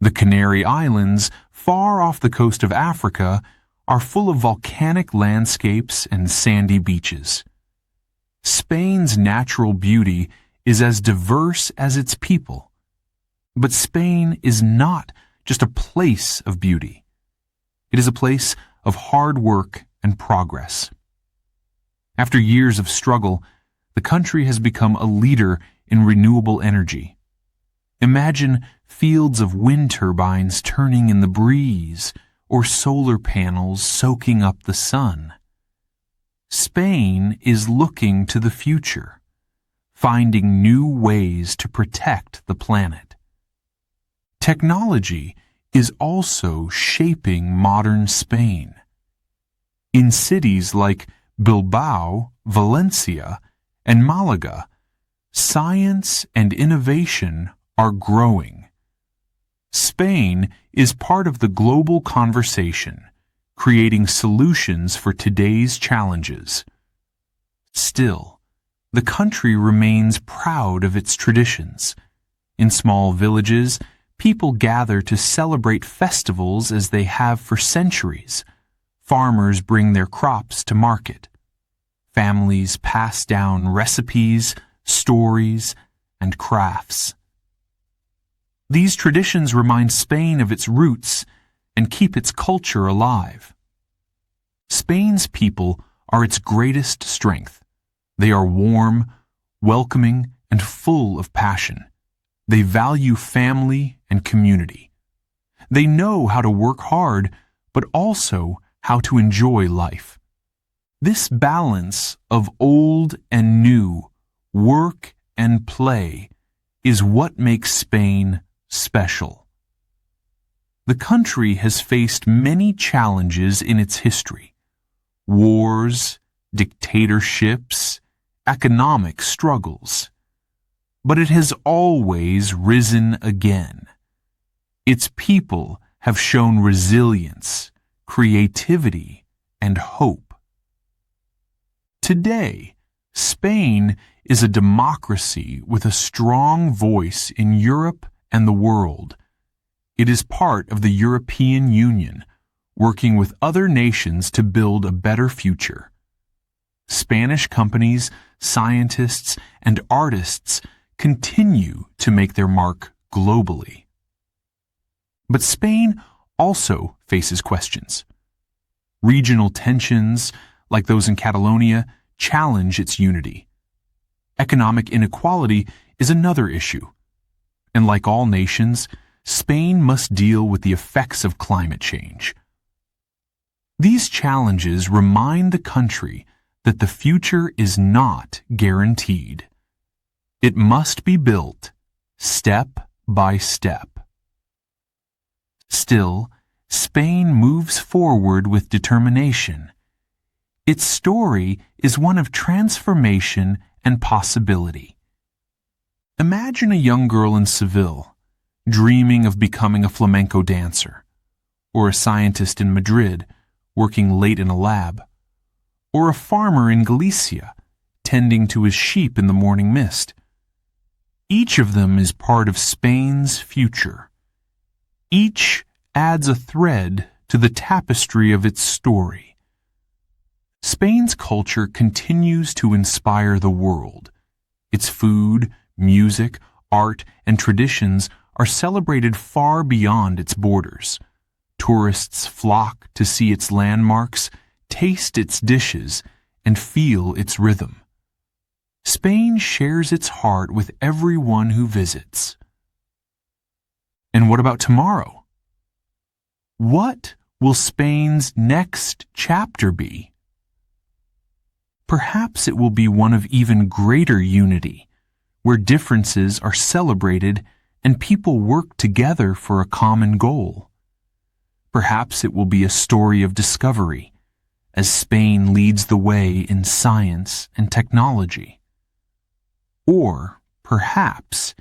The Canary Islands, far off the coast of Africa, are full of volcanic landscapes and sandy beaches. Spain's natural beauty is as diverse as its people. But Spain is not just a place of beauty. It is a place of hard work and progress. After years of struggle, the country has become a leader in renewable energy. Imagine fields of wind turbines turning in the breeze, or solar panels soaking up the sun. Spain is looking to the future, finding new ways to protect the planet. Technology is also shaping modern Spain. In cities like Bilbao, Valencia, and Malaga, science and innovation are growing. Spain is part of the global conversation, creating solutions for today's challenges. Still, the country remains proud of its traditions. In small villages, people gather to celebrate festivals as they have for centuries. Farmers bring their crops to market. Families pass down recipes, stories, and crafts. These traditions remind Spain of its roots and keep its culture alive. Spain's people are its greatest strength. They are warm, welcoming, and full of passion. They value family and community. They know how to work hard, but also how to enjoy life. This balance of old and new, work and play, is what makes Spain special. The country has faced many challenges in its history: wars, dictatorships, economic struggles. But it has always risen again. Its people have shown resilience, creativity, and hope. Today, Spain is a democracy with a strong voice in Europe and the world. It is part of the European Union, working with other nations to build a better future. Spanish companies, scientists, and artists continue to make their mark globally. But Spain also faces questions. Regional tensions, like those in Catalonia, challenge its unity. Economic inequality is another issue. And like all nations, Spain must deal with the effects of climate change. These challenges remind the country that the future is not guaranteed. It must be built step by step. Still, Spain moves forward with determination. Its story is one of transformation and possibility. Imagine a young girl in Seville, dreaming of becoming a flamenco dancer, or a scientist in Madrid, working late in a lab, or a farmer in Galicia, tending to his sheep in the morning mist. Each of them is part of Spain's future. Each adds a thread to the tapestry of its story. Spain's culture continues to inspire the world. Its food, music, art, and traditions are celebrated far beyond its borders. Tourists flock to see its landmarks, taste its dishes, and feel its rhythm. Spain shares its heart with everyone who visits. And what about tomorrow? What will Spain's next chapter be? Perhaps it will be one of even greater unity, where differences are celebrated and people work together for a common goal. Perhaps it will be a story of discovery, as Spain leads the way in science and technology. Or, perhaps,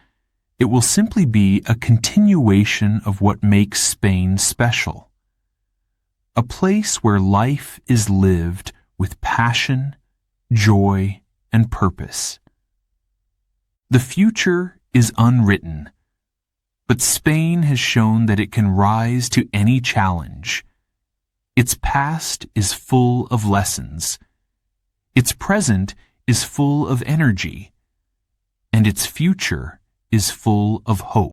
it will simply be a continuation of what makes Spain special. A place where life is lived with passion, joy, and purpose. The future is unwritten, but Spain has shown that it can rise to any challenge. Its past is full of lessons. Its present is full of energy. And its future is full of hope.